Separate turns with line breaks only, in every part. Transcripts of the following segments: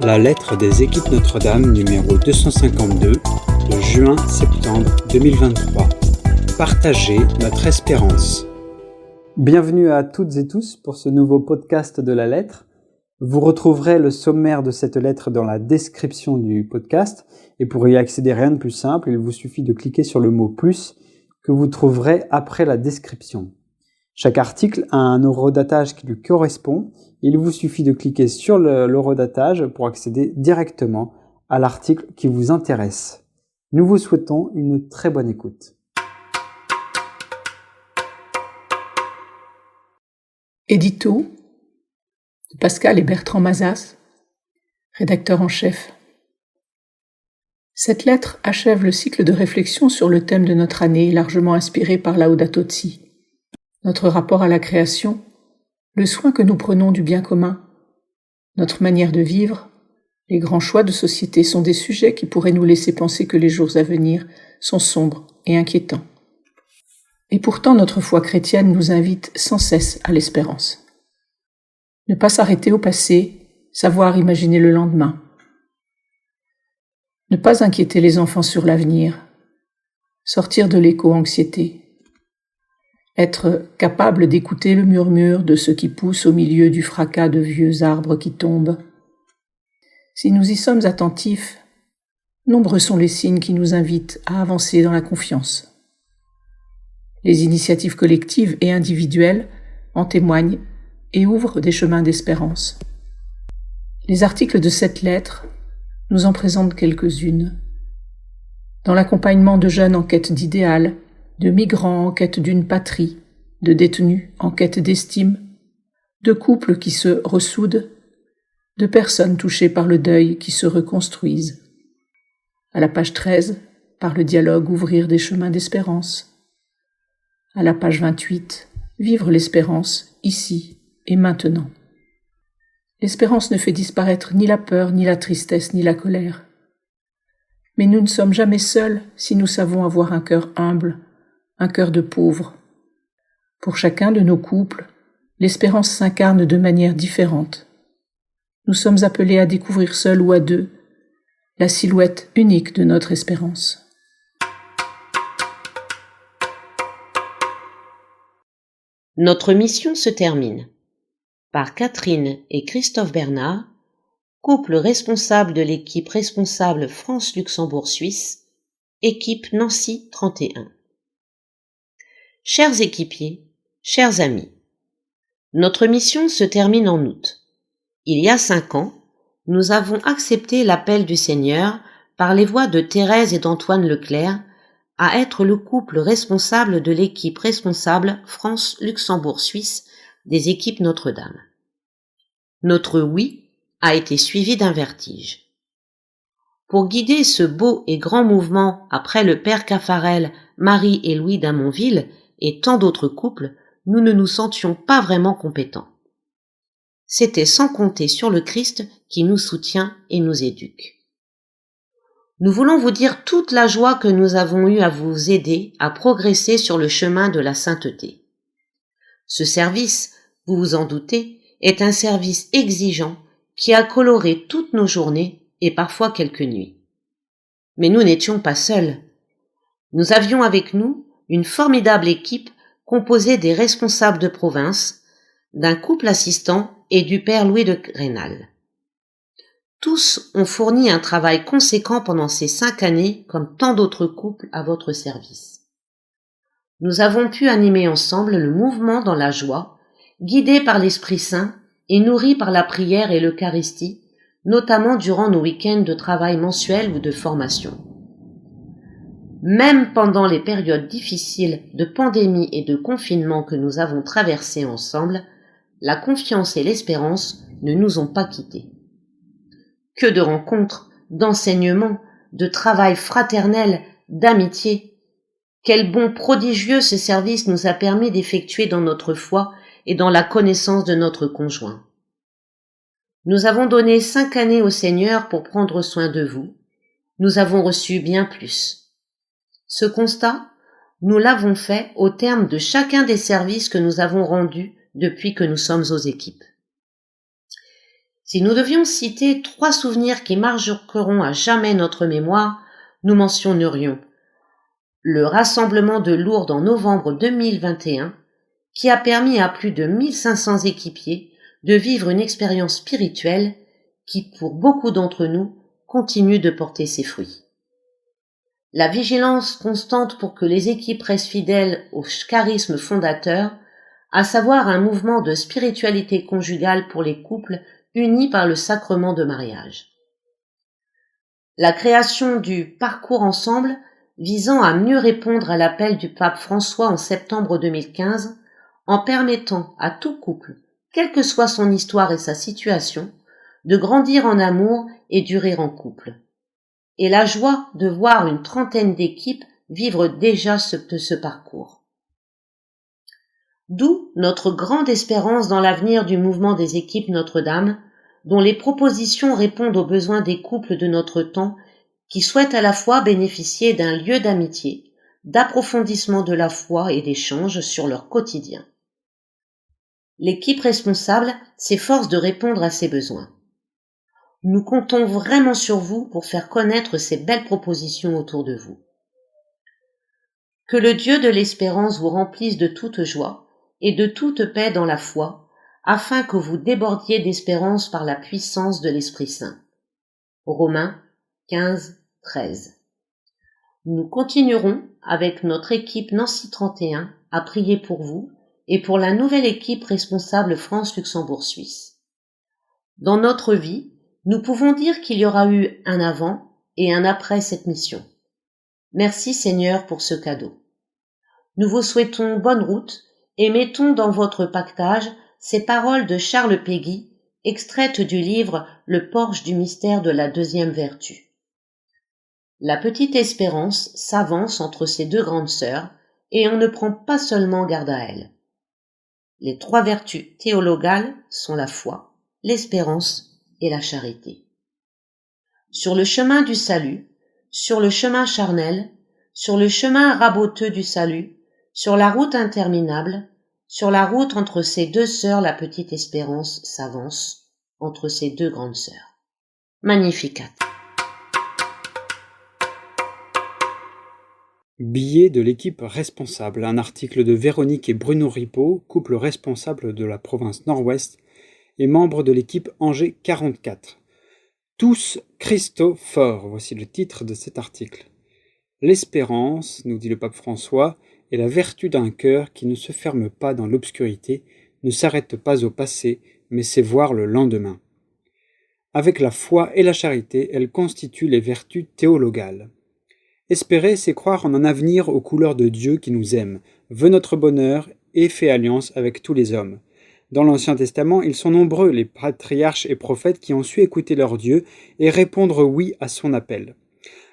La lettre des équipes Notre-Dame numéro 252 de juin-septembre 2023. Partagez notre espérance.
Bienvenue à toutes et tous pour ce nouveau podcast de la lettre. Vous retrouverez le sommaire de cette lettre dans la description du podcast et pour y accéder, rien de plus simple, il vous suffit de cliquer sur le mot « plus » que vous trouverez après la description. Chaque article a un horodatage qui lui correspond. Il vous suffit de cliquer sur l'horodatage pour accéder directement à l'article qui vous intéresse. Nous vous souhaitons une très bonne écoute.
Édito de Pascal et Bertrand Mazas, rédacteurs en chef. Cette lettre achève le cycle de réflexion sur le thème de notre année, largement inspiré par Laudato Si. Notre rapport à la création, le soin que nous prenons du bien commun, notre manière de vivre, les grands choix de société sont des sujets qui pourraient nous laisser penser que les jours à venir sont sombres et inquiétants. Et pourtant, notre foi chrétienne nous invite sans cesse à l'espérance. Ne pas s'arrêter au passé, savoir imaginer le lendemain. Ne pas inquiéter les enfants sur l'avenir, sortir de l'éco-anxiété. Être capable d'écouter le murmure de ce qui pousse au milieu du fracas de vieux arbres qui tombent. Si nous y sommes attentifs, nombreux sont les signes qui nous invitent à avancer dans la confiance. Les initiatives collectives et individuelles en témoignent et ouvrent des chemins d'espérance. Les articles de cette lettre nous en présentent quelques-unes. Dans l'accompagnement de jeunes en quête d'idéal, de migrants en quête d'une patrie, de détenus en quête d'estime, de couples qui se ressoudent, de personnes touchées par le deuil qui se reconstruisent. À la page 13, par le dialogue ouvrir des chemins d'espérance. À la page 28, vivre l'espérance ici et maintenant. L'espérance ne fait disparaître ni la peur, ni la tristesse, ni la colère. Mais nous ne sommes jamais seuls si nous savons avoir un cœur humble, un cœur de pauvre. Pour chacun de nos couples, l'espérance s'incarne de manière différente. Nous sommes appelés à découvrir seuls ou à deux la silhouette unique de notre espérance.
Notre mission se termine. Par Catherine et Christophe Bernard, couple responsable de l'équipe responsable France-Luxembourg-Suisse, équipe Nancy 31. Chers équipiers, chers amis, notre mission se termine en août. Il y a 5 ans, nous avons accepté l'appel du Seigneur par les voix de Thérèse et d'Antoine Leclerc à être le couple responsable de l'équipe responsable France-Luxembourg-Suisse des équipes Notre-Dame. Notre oui a été suivi d'un vertige. Pour guider ce beau et grand mouvement après le père Caffarel, Marie et Louis d'Amonville et tant d'autres couples, nous ne nous sentions pas vraiment compétents. C'était sans compter sur le Christ qui nous soutient et nous éduque. Nous voulons vous dire toute la joie que nous avons eue à vous aider à progresser sur le chemin de la sainteté. Ce service, vous vous en doutez, est un service exigeant qui a coloré toutes nos journées et parfois quelques nuits. Mais nous n'étions pas seuls. Nous avions avec nous une formidable équipe composée des responsables de province, d'un couple assistant et du père Louis de Rênal. Tous ont fourni un travail conséquent pendant ces 5 années comme tant d'autres couples à votre service. Nous avons pu animer ensemble le mouvement dans la joie, guidés par l'Esprit Saint et nourris par la prière et l'Eucharistie, notamment durant nos week-ends de travail mensuel ou de formation. Même pendant les périodes difficiles de pandémie et de confinement que nous avons traversées ensemble, la confiance et l'espérance ne nous ont pas quittés. Que de rencontres, d'enseignements, de travail fraternel, d'amitié. Quel bond prodigieux ce service nous a permis d'effectuer dans notre foi et dans la connaissance de notre conjoint. Nous avons donné 5 années au Seigneur pour prendre soin de vous. Nous avons reçu bien plus. Ce constat, nous l'avons fait au terme de chacun des services que nous avons rendus depuis que nous sommes aux équipes. Si nous devions citer 3 souvenirs qui marqueront à jamais notre mémoire, nous mentionnerions le rassemblement de Lourdes en novembre 2021, qui a permis à plus de 1500 équipiers de vivre une expérience spirituelle qui, pour beaucoup d'entre nous, continue de porter ses fruits. La vigilance constante pour que les équipes restent fidèles au charisme fondateur, à savoir un mouvement de spiritualité conjugale pour les couples unis par le sacrement de mariage. La création du Parcours Ensemble, visant à mieux répondre à l'appel du pape François en septembre 2015, en permettant à tout couple, quelle que soit son histoire et sa situation, de grandir en amour et durer en couple. Et la joie de voir une trentaine d'équipes vivre déjà ce parcours. D'où notre grande espérance dans l'avenir du mouvement des équipes Notre-Dame, dont les propositions répondent aux besoins des couples de notre temps qui souhaitent à la fois bénéficier d'un lieu d'amitié, d'approfondissement de la foi et d'échanges sur leur quotidien. L'équipe responsable s'efforce de répondre à ces besoins. Nous comptons vraiment sur vous pour faire connaître ces belles propositions autour de vous. Que le Dieu de l'espérance vous remplisse de toute joie et de toute paix dans la foi, afin que vous débordiez d'espérance par la puissance de l'Esprit Saint. Romains 15, 13. Nous continuerons avec notre équipe Nancy 31 à prier pour vous et pour la nouvelle équipe responsable France-Luxembourg-Suisse. Dans notre vie, nous pouvons dire qu'il y aura eu un avant et un après cette mission. Merci Seigneur pour ce cadeau. Nous vous souhaitons bonne route et mettons dans votre pactage ces paroles de Charles Péguy, extraites du livre Le porche du mystère de la deuxième vertu. La petite Espérance s'avance entre ses 2 grandes sœurs et on ne prend pas seulement garde à elle. Les 3 vertus théologales sont la foi, l'espérance et la charité. Sur le chemin du salut, sur le chemin charnel, sur le chemin raboteux du salut, sur la route interminable, sur la route entre ces 2 sœurs, la petite Espérance s'avance, entre ces 2 grandes sœurs. Magnificat.
Billet de l'équipe responsable, un article de Véronique et Bruno Ripaud, couple responsable de la province Nord-Ouest et membre de l'équipe Angers 44. Tous Christophores, voici le titre de cet article. L'espérance, nous dit le pape François, est la vertu d'un cœur qui ne se ferme pas dans l'obscurité, ne s'arrête pas au passé, mais sait voir le lendemain. Avec la foi et la charité, elle constitue les vertus théologales. Espérer, c'est croire en un avenir aux couleurs de Dieu qui nous aime, veut notre bonheur et fait alliance avec tous les hommes. Dans l'Ancien Testament, ils sont nombreux, les patriarches et prophètes qui ont su écouter leur Dieu et répondre oui à son appel.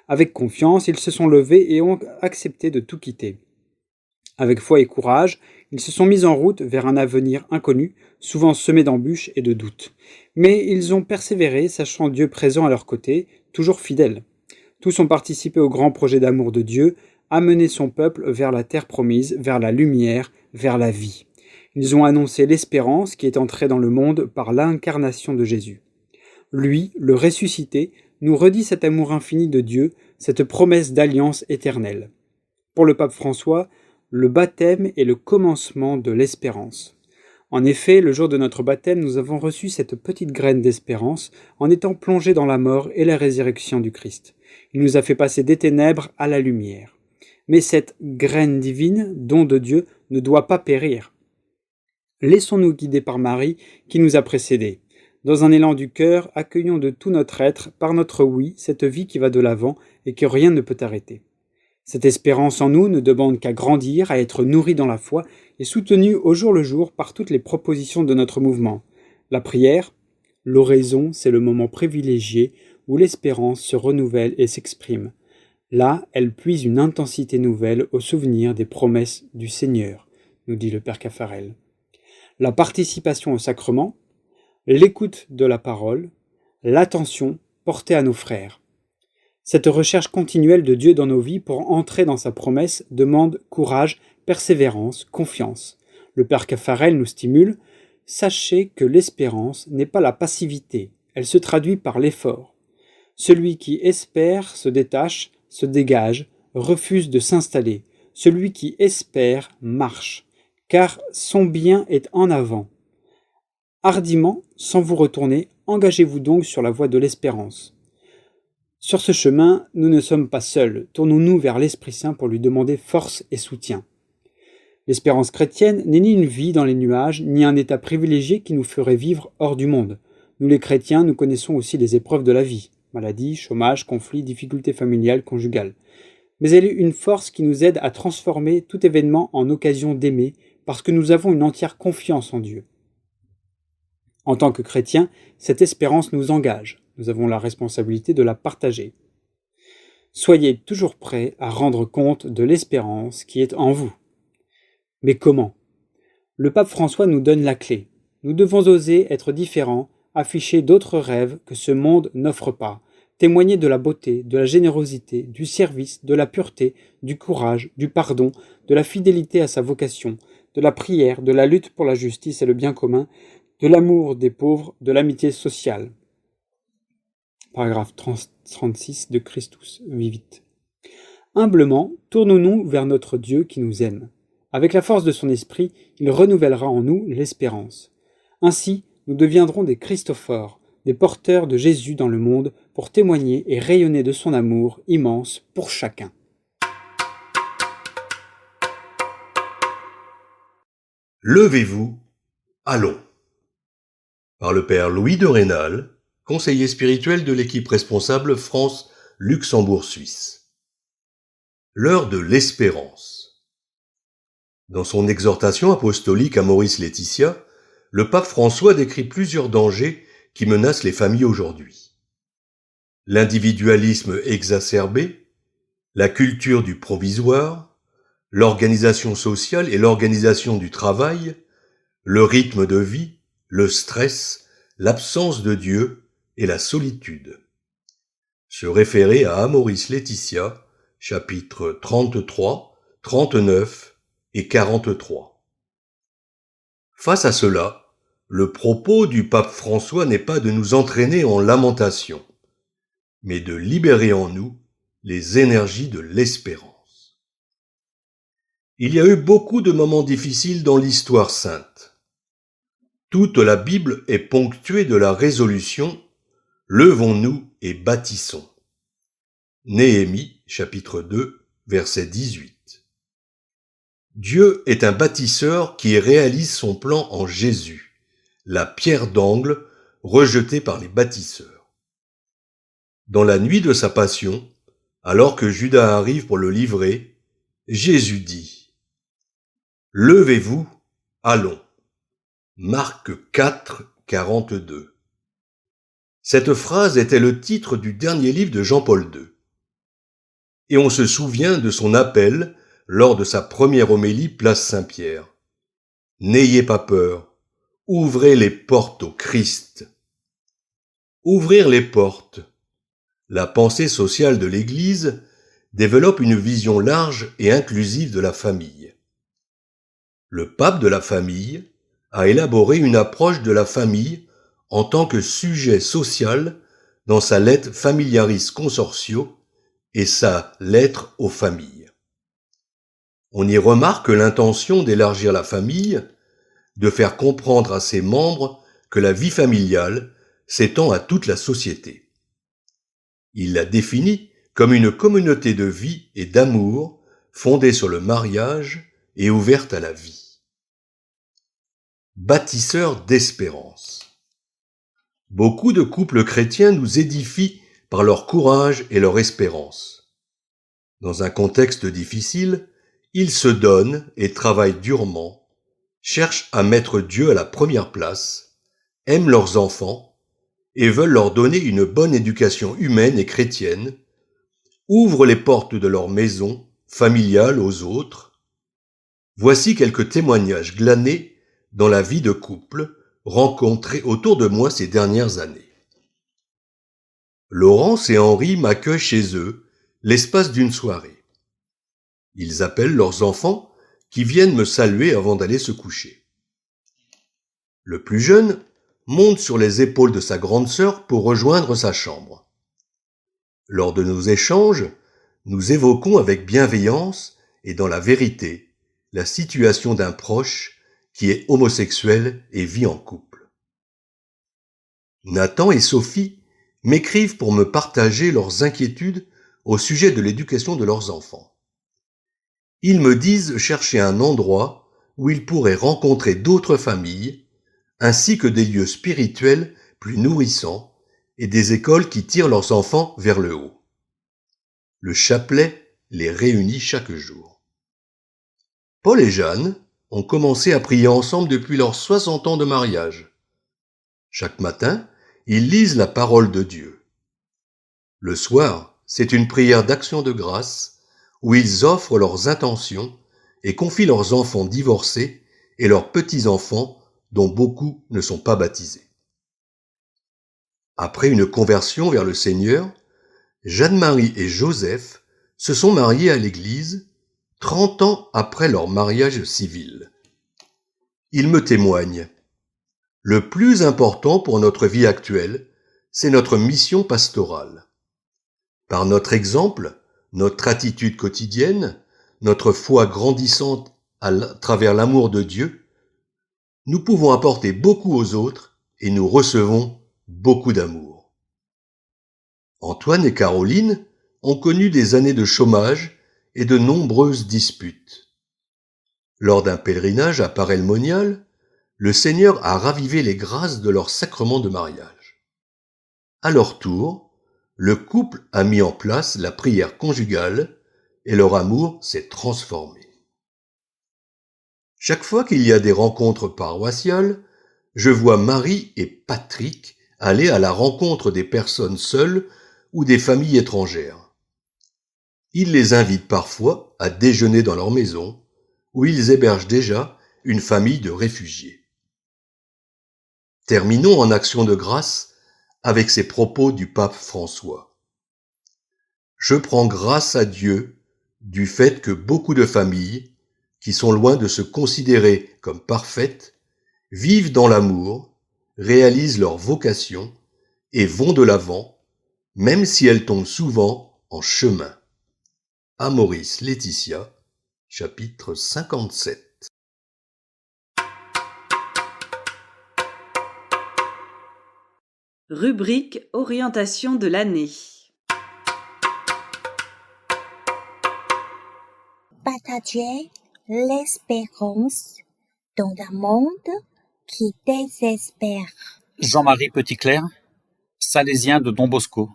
Avec confiance, ils se sont levés et ont accepté de tout quitter. Avec foi et courage, ils se sont mis en route vers un avenir inconnu, souvent semé d'embûches et de doutes. Mais ils ont persévéré, sachant Dieu présent à leur côté, toujours fidèle. Tous ont participé au grand projet d'amour de Dieu, amener son peuple vers la terre promise, vers la lumière, vers la vie. Ils ont annoncé l'espérance qui est entrée dans le monde par l'incarnation de Jésus. Lui, le ressuscité, nous redit cet amour infini de Dieu, cette promesse d'alliance éternelle. Pour le pape François, le baptême est le commencement de l'espérance. En effet, le jour de notre baptême, nous avons reçu cette petite graine d'espérance en étant plongés dans la mort et la résurrection du Christ. Il nous a fait passer des ténèbres à la lumière. Mais cette graine divine, don de Dieu, ne doit pas périr. Laissons-nous guider par Marie qui nous a précédés. Dans un élan du cœur, accueillons de tout notre être, par notre oui, cette vie qui va de l'avant et que rien ne peut arrêter. Cette espérance en nous ne demande qu'à grandir, à être nourrie dans la foi et soutenue au jour le jour par toutes les propositions de notre mouvement. La prière, l'oraison, c'est le moment privilégié où l'espérance se renouvelle et s'exprime. Là, elle puise une intensité nouvelle au souvenir des promesses du Seigneur, nous dit le Père Caffarel. La participation au sacrement, l'écoute de la parole, l'attention portée à nos frères. Cette recherche continuelle de Dieu dans nos vies pour entrer dans sa promesse demande courage, persévérance, confiance. Le Père Caffarel nous stimule. Sachez que l'espérance n'est pas la passivité, elle se traduit par l'effort. Celui qui espère se détache, se dégage, refuse de s'installer. Celui qui espère marche, car son bien est en avant. Hardiment, sans vous retourner, engagez-vous donc sur la voie de l'espérance. Sur ce chemin, nous ne sommes pas seuls, tournons-nous vers l'Esprit Saint pour lui demander force et soutien. L'espérance chrétienne n'est ni une vie dans les nuages, ni un état privilégié qui nous ferait vivre hors du monde. Nous les chrétiens, nous connaissons aussi les épreuves de la vie, maladie, chômage, conflits, difficultés familiales, conjugales. Mais elle est une force qui nous aide à transformer tout événement en occasion d'aimer, parce que nous avons une entière confiance en Dieu. En tant que chrétiens, cette espérance nous engage. Nous avons la responsabilité de la partager. Soyez toujours prêts à rendre compte de l'espérance qui est en vous. Mais comment ? Le pape François nous donne la clé. Nous devons oser être différents, afficher d'autres rêves que ce monde n'offre pas, témoigner de la beauté, de la générosité, du service, de la pureté, du courage, du pardon, de la fidélité à sa vocation, de la prière, de la lutte pour la justice et le bien commun, de l'amour des pauvres, de l'amitié sociale. Paragraphe 36 de Christus Vivit. Humblement, tournons-nous vers notre Dieu qui nous aime. Avec la force de son esprit, il renouvellera en nous l'espérance. Ainsi, nous deviendrons des Christophores, des porteurs de Jésus dans le monde pour témoigner et rayonner de son amour immense pour chacun.
Levez-vous, allons. Par le père Louis de Rênal, conseiller spirituel de l'équipe responsable France-Luxembourg-Suisse. L'heure de l'espérance. Dans son exhortation apostolique à Maurice Laetitia, le pape François décrit plusieurs dangers qui menacent les familles aujourd'hui. L'individualisme exacerbé, la culture du provisoire, l'organisation sociale et l'organisation du travail, le rythme de vie, le stress, l'absence de Dieu et la solitude. Se référer à Maurice Laetitia, chapitres 33, 39 et 43. Face à cela, le propos du pape François n'est pas de nous entraîner en lamentation, mais de libérer en nous les énergies de l'espérance. Il y a eu beaucoup de moments difficiles dans l'histoire sainte. Toute la Bible est ponctuée de la résolution « Levons-nous et bâtissons ». Néhémie, chapitre 2, verset 18. Dieu est un bâtisseur qui réalise son plan en Jésus, la pierre d'angle rejetée par les bâtisseurs. Dans la nuit de sa passion, alors que Judas arrive pour le livrer, Jésus dit « Levez-vous, allons ». Marc 4, 42. Cette phrase était le titre du dernier livre de Jean-Paul II. Et on se souvient de son appel lors de sa première homélie place Saint-Pierre. « N'ayez pas peur, ouvrez les portes au Christ ». Ouvrir les portes. La pensée sociale de l'Église développe une vision large et inclusive de la famille. Le pape de la famille a élaboré une approche de la famille en tant que sujet social dans sa lettre Familiaris Consortio et sa lettre aux familles. On y remarque l'intention d'élargir la famille, de faire comprendre à ses membres que la vie familiale s'étend à toute la société. Il la définit comme une communauté de vie et d'amour fondée sur le mariage et ouverte à la vie. Bâtisseurs d'espérance. Beaucoup de couples chrétiens nous édifient par leur courage et leur espérance. Dans un contexte difficile, ils se donnent et travaillent durement, cherchent à mettre Dieu à la première place, aiment leurs enfants et veulent leur donner une bonne éducation humaine et chrétienne, ouvrent les portes de leur maison familiale aux autres. Voici quelques témoignages glanés dans la vie de couple rencontrés autour de moi ces dernières années. Laurence et Henri m'accueillent chez eux l'espace d'une soirée. Ils appellent leurs enfants qui viennent me saluer avant d'aller se coucher. Le plus jeune, monte sur les épaules de sa grande sœur pour rejoindre sa chambre. Lors de nos échanges, nous évoquons avec bienveillance et dans la vérité la situation d'un proche qui est homosexuel et vit en couple. Nathan et Sophie m'écrivent pour me partager leurs inquiétudes au sujet de l'éducation de leurs enfants. Ils me disent chercher un endroit où ils pourraient rencontrer d'autres familles, ainsi que des lieux spirituels plus nourrissants et des écoles qui tirent leurs enfants vers le haut. Le chapelet les réunit chaque jour. Paul et Jeanne ont commencé à prier ensemble depuis leurs 60 ans de mariage. Chaque matin, ils lisent la parole de Dieu. Le soir, c'est une prière d'action de grâce où ils offrent leurs intentions et confient leurs enfants divorcés et leurs petits-enfants dont beaucoup ne sont pas baptisés. Après une conversion vers le Seigneur, Jeanne-Marie et Joseph se sont mariés à l'église 30 ans après leur mariage civil. Ils me témoignent. Le plus important pour notre vie actuelle, c'est notre mission pastorale. Par notre exemple, notre attitude quotidienne, notre foi grandissante à travers l'amour de Dieu, nous pouvons apporter beaucoup aux autres et nous recevons beaucoup d'amour. Antoine et Caroline ont connu des années de chômage et de nombreuses disputes. Lors d'un pèlerinage à Paray-le-Monial, le Seigneur a ravivé les grâces de leur sacrement de mariage. À leur tour, le couple a mis en place la prière conjugale et leur amour s'est transformé. Chaque fois qu'il y a des rencontres paroissiales, je vois Marie et Patrick aller à la rencontre des personnes seules ou des familles étrangères. Ils les invitent parfois à déjeuner dans leur maison, où ils hébergent déjà une famille de réfugiés. Terminons en action de grâce avec ces propos du pape François. Je prends grâce à Dieu du fait que beaucoup de familles, qui sont loin de se considérer comme parfaites, vivent dans l'amour, réalisent leur vocation et vont de l'avant, même si elles tombent souvent en chemin. Amoris Laetitia, chapitre 57.
Rubrique Orientation de l'année.
Partager l'espérance dans un monde qui désespère.
Jean-Marie Petitclerc, salésien de Don Bosco,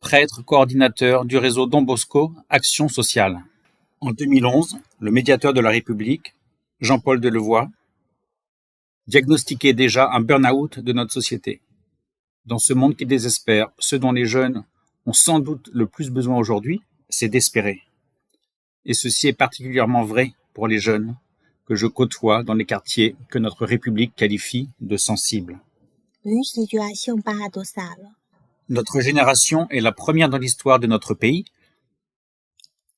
prêtre coordinateur du réseau Don Bosco Action sociale. En 2011, le médiateur de la République, Jean-Paul Delevoye, diagnostiquait déjà un burn-out de notre société. Dans ce monde qui désespère, ce dont les jeunes ont sans doute le plus besoin aujourd'hui, c'est d'espérer. Et ceci est particulièrement vrai pour les jeunes que je côtoie dans les quartiers que notre République qualifie de sensibles.
Une situation paradoxale.
Notre génération est la première dans l'histoire de notre pays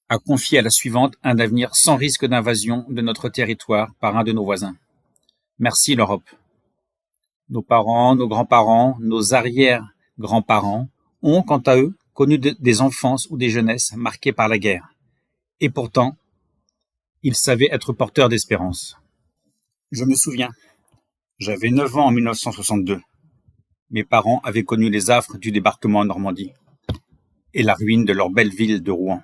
à confier à la suivante un avenir sans risque d'invasion de notre territoire par un de nos voisins. Merci l'Europe. Nos parents, nos grands-parents, nos arrière-grands-parents ont, quant à eux, connu des enfances ou des jeunesses marquées par la guerre. Et pourtant, ils savaient être porteurs d'espérance. Je me souviens, j'avais 9 ans en 1962. Mes parents avaient connu les affres du débarquement en Normandie et la ruine de leur belle ville de Rouen.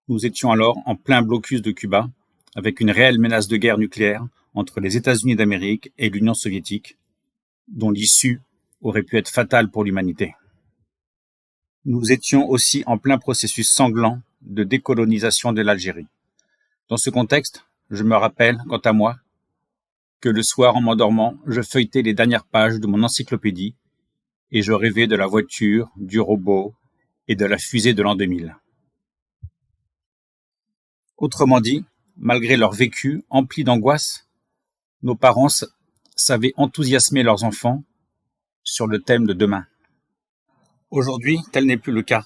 Nous étions alors en plein blocus de Cuba, avec une réelle menace de guerre nucléaire entre les États-Unis d'Amérique et l'Union soviétique, dont l'issue aurait pu être fatale pour l'humanité. Nous étions aussi en plein processus sanglant de décolonisation de l'Algérie. Dans ce contexte, je me rappelle, quant à moi, que le soir en m'endormant, je feuilletais les dernières pages de mon encyclopédie et je rêvais de la voiture, du robot et de la fusée de l'an 2000. Autrement dit, malgré leur vécu empli d'angoisse, nos parents savaient enthousiasmer leurs enfants sur le thème de demain. Aujourd'hui, tel n'est plus le cas.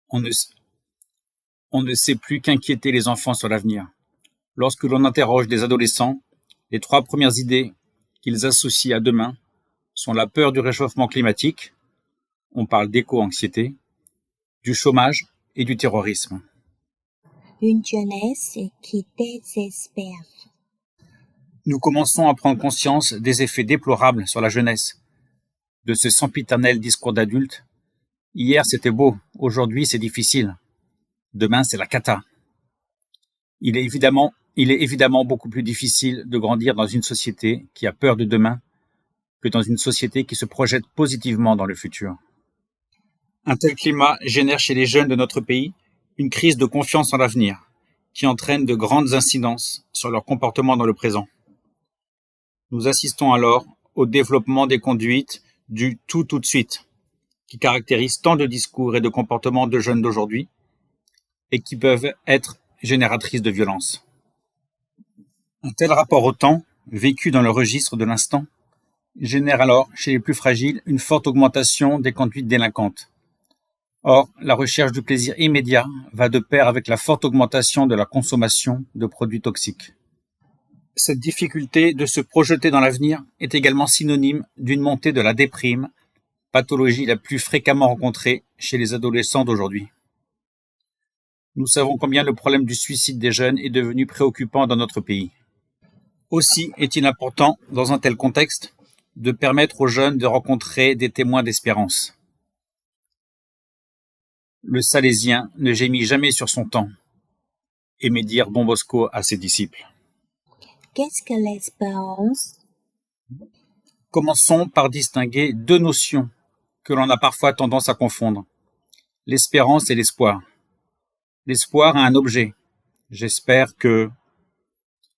On ne sait plus qu'inquiéter les enfants sur l'avenir. Lorsque l'on interroge des adolescents, les 3 premières idées qu'ils associent à demain sont la peur du réchauffement climatique, on parle d'éco-anxiété, du chômage et du terrorisme.
Une jeunesse qui désespère.
Nous commençons à prendre conscience des effets déplorables sur la jeunesse, de ce sempiternel discours d'adulte. Hier c'était beau, aujourd'hui c'est difficile, demain c'est la cata. Il est évidemment beaucoup plus difficile de grandir dans une société qui a peur de demain que dans une société qui se projette positivement dans le futur. Un tel climat génère chez les jeunes de notre pays une crise de confiance en l'avenir, qui entraîne de grandes incidences sur leur comportement dans le présent. Nous assistons alors au développement des conduites du tout de suite, qui caractérisent tant de discours et de comportements de jeunes d'aujourd'hui, et qui peuvent être génératrices de violence. Un tel rapport au temps, vécu dans le registre de l'instant, génère alors, chez les plus fragiles, une forte augmentation des conduites délinquantes. Or, la recherche du plaisir immédiat va de pair avec la forte augmentation de la consommation de produits toxiques. Cette difficulté de se projeter dans l'avenir est également synonyme d'une montée de la déprime, pathologie la plus fréquemment rencontrée chez les adolescents d'aujourd'hui. Nous savons combien le problème du suicide des jeunes est devenu préoccupant dans notre pays. Aussi est-il important, dans un tel contexte, de permettre aux jeunes de rencontrer des témoins d'espérance. Le Salésien ne gémit jamais sur son temps, aimait dire Don Bosco à ses disciples.
Qu'est-ce que l'espérance?
Commençons par distinguer deux notions que l'on a parfois tendance à confondre. L'espérance et l'espoir. L'espoir a un objet. J'espère que,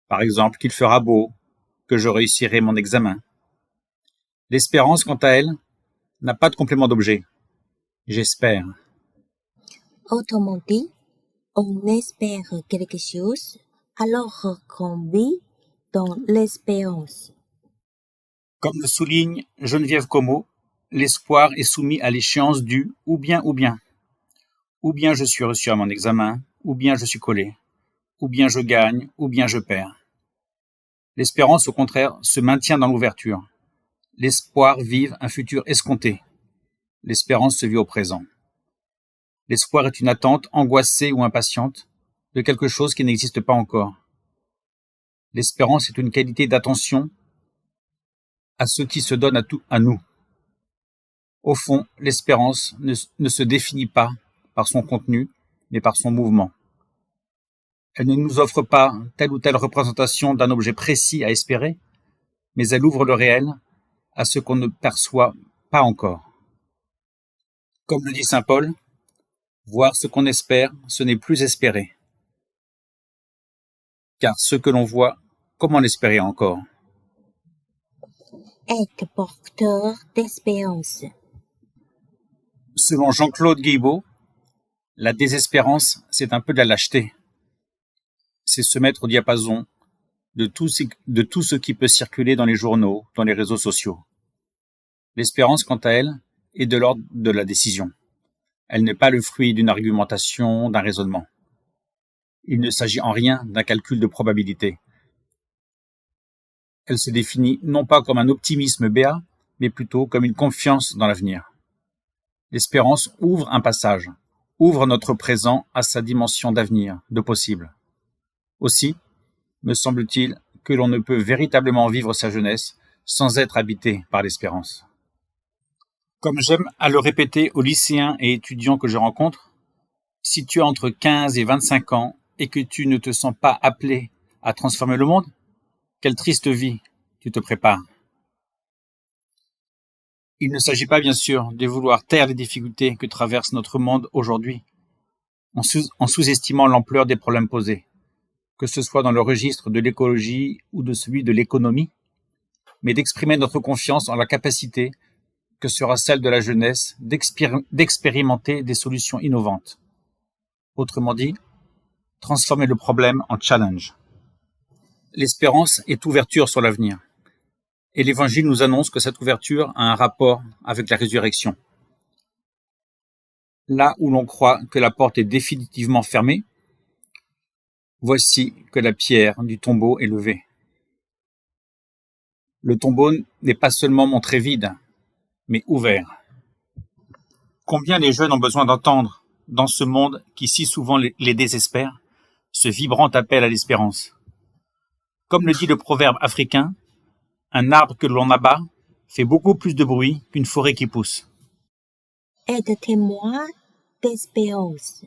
par exemple, qu'il fera beau, que je réussirai mon examen. L'espérance, quant à elle, n'a pas de complément d'objet. J'espère.
Autrement dit, on espère quelque chose alors qu'on vit dans l'espérance.
Comme le souligne Geneviève Como, l'espoir est soumis à l'échéance du ou bien ou bien. Ou bien je suis reçu à mon examen, ou bien je suis collé, ou bien je gagne, ou bien je perds. L'espérance, au contraire, se maintient dans l'ouverture. L'espoir vive un futur escompté. L'espérance se vit au présent. L'espoir est une attente angoissée ou impatiente de quelque chose qui n'existe pas encore. L'espérance est une qualité d'attention à ce qui se donne à nous. Au fond, l'espérance ne se définit pas par son contenu, mais par son mouvement. Elle ne nous offre pas telle ou telle représentation d'un objet précis à espérer, mais elle ouvre le réel à ce qu'on ne perçoit pas encore. Comme le dit saint Paul, voir ce qu'on espère, ce n'est plus espérer. Car ce que l'on voit, comment l'espérer encore?
Être porteur d'espérance.
Selon Jean-Claude Guilbeault, la désespérance, c'est un peu de la lâcheté. C'est se mettre au diapason de tout ce qui peut circuler dans les journaux, dans les réseaux sociaux. L'espérance, quant à elle, est de l'ordre de la décision. Elle n'est pas le fruit d'une argumentation, d'un raisonnement. Il ne s'agit en rien d'un calcul de probabilité. Elle se définit non pas comme un optimisme béat, mais plutôt comme une confiance dans l'avenir. L'espérance ouvre un passage, ouvre notre présent à sa dimension d'avenir, de possible. Aussi, me semble-t-il que l'on ne peut véritablement vivre sa jeunesse sans être habité par l'espérance. Comme j'aime à le répéter aux lycéens et étudiants que je rencontre, si tu as entre 15 et 25 ans et que tu ne te sens pas appelé à transformer le monde, quelle triste vie tu te prépares. Il ne s'agit pas bien sûr de vouloir taire les difficultés que traverse notre monde aujourd'hui, en sous-estimant l'ampleur des problèmes posés, que ce soit dans le registre de l'écologie ou de celui de l'économie, mais d'exprimer notre confiance en la capacité que sera celle de la jeunesse d'expérimenter des solutions innovantes. Autrement dit, transformer le problème en challenge. L'espérance est ouverture sur l'avenir. Et l'Évangile nous annonce que cette ouverture a un rapport avec la résurrection. Là où l'on croit que la porte est définitivement fermée, voici que la pierre du tombeau est levée. Le tombeau n'est pas seulement montré vide, mais ouvert. Combien les jeunes ont besoin d'entendre, dans ce monde qui si souvent les désespère, ce vibrant appel à l'espérance. Comme le dit le proverbe africain, un arbre que l'on abat fait beaucoup plus de bruit qu'une forêt qui pousse.
Être témoin d'espérance,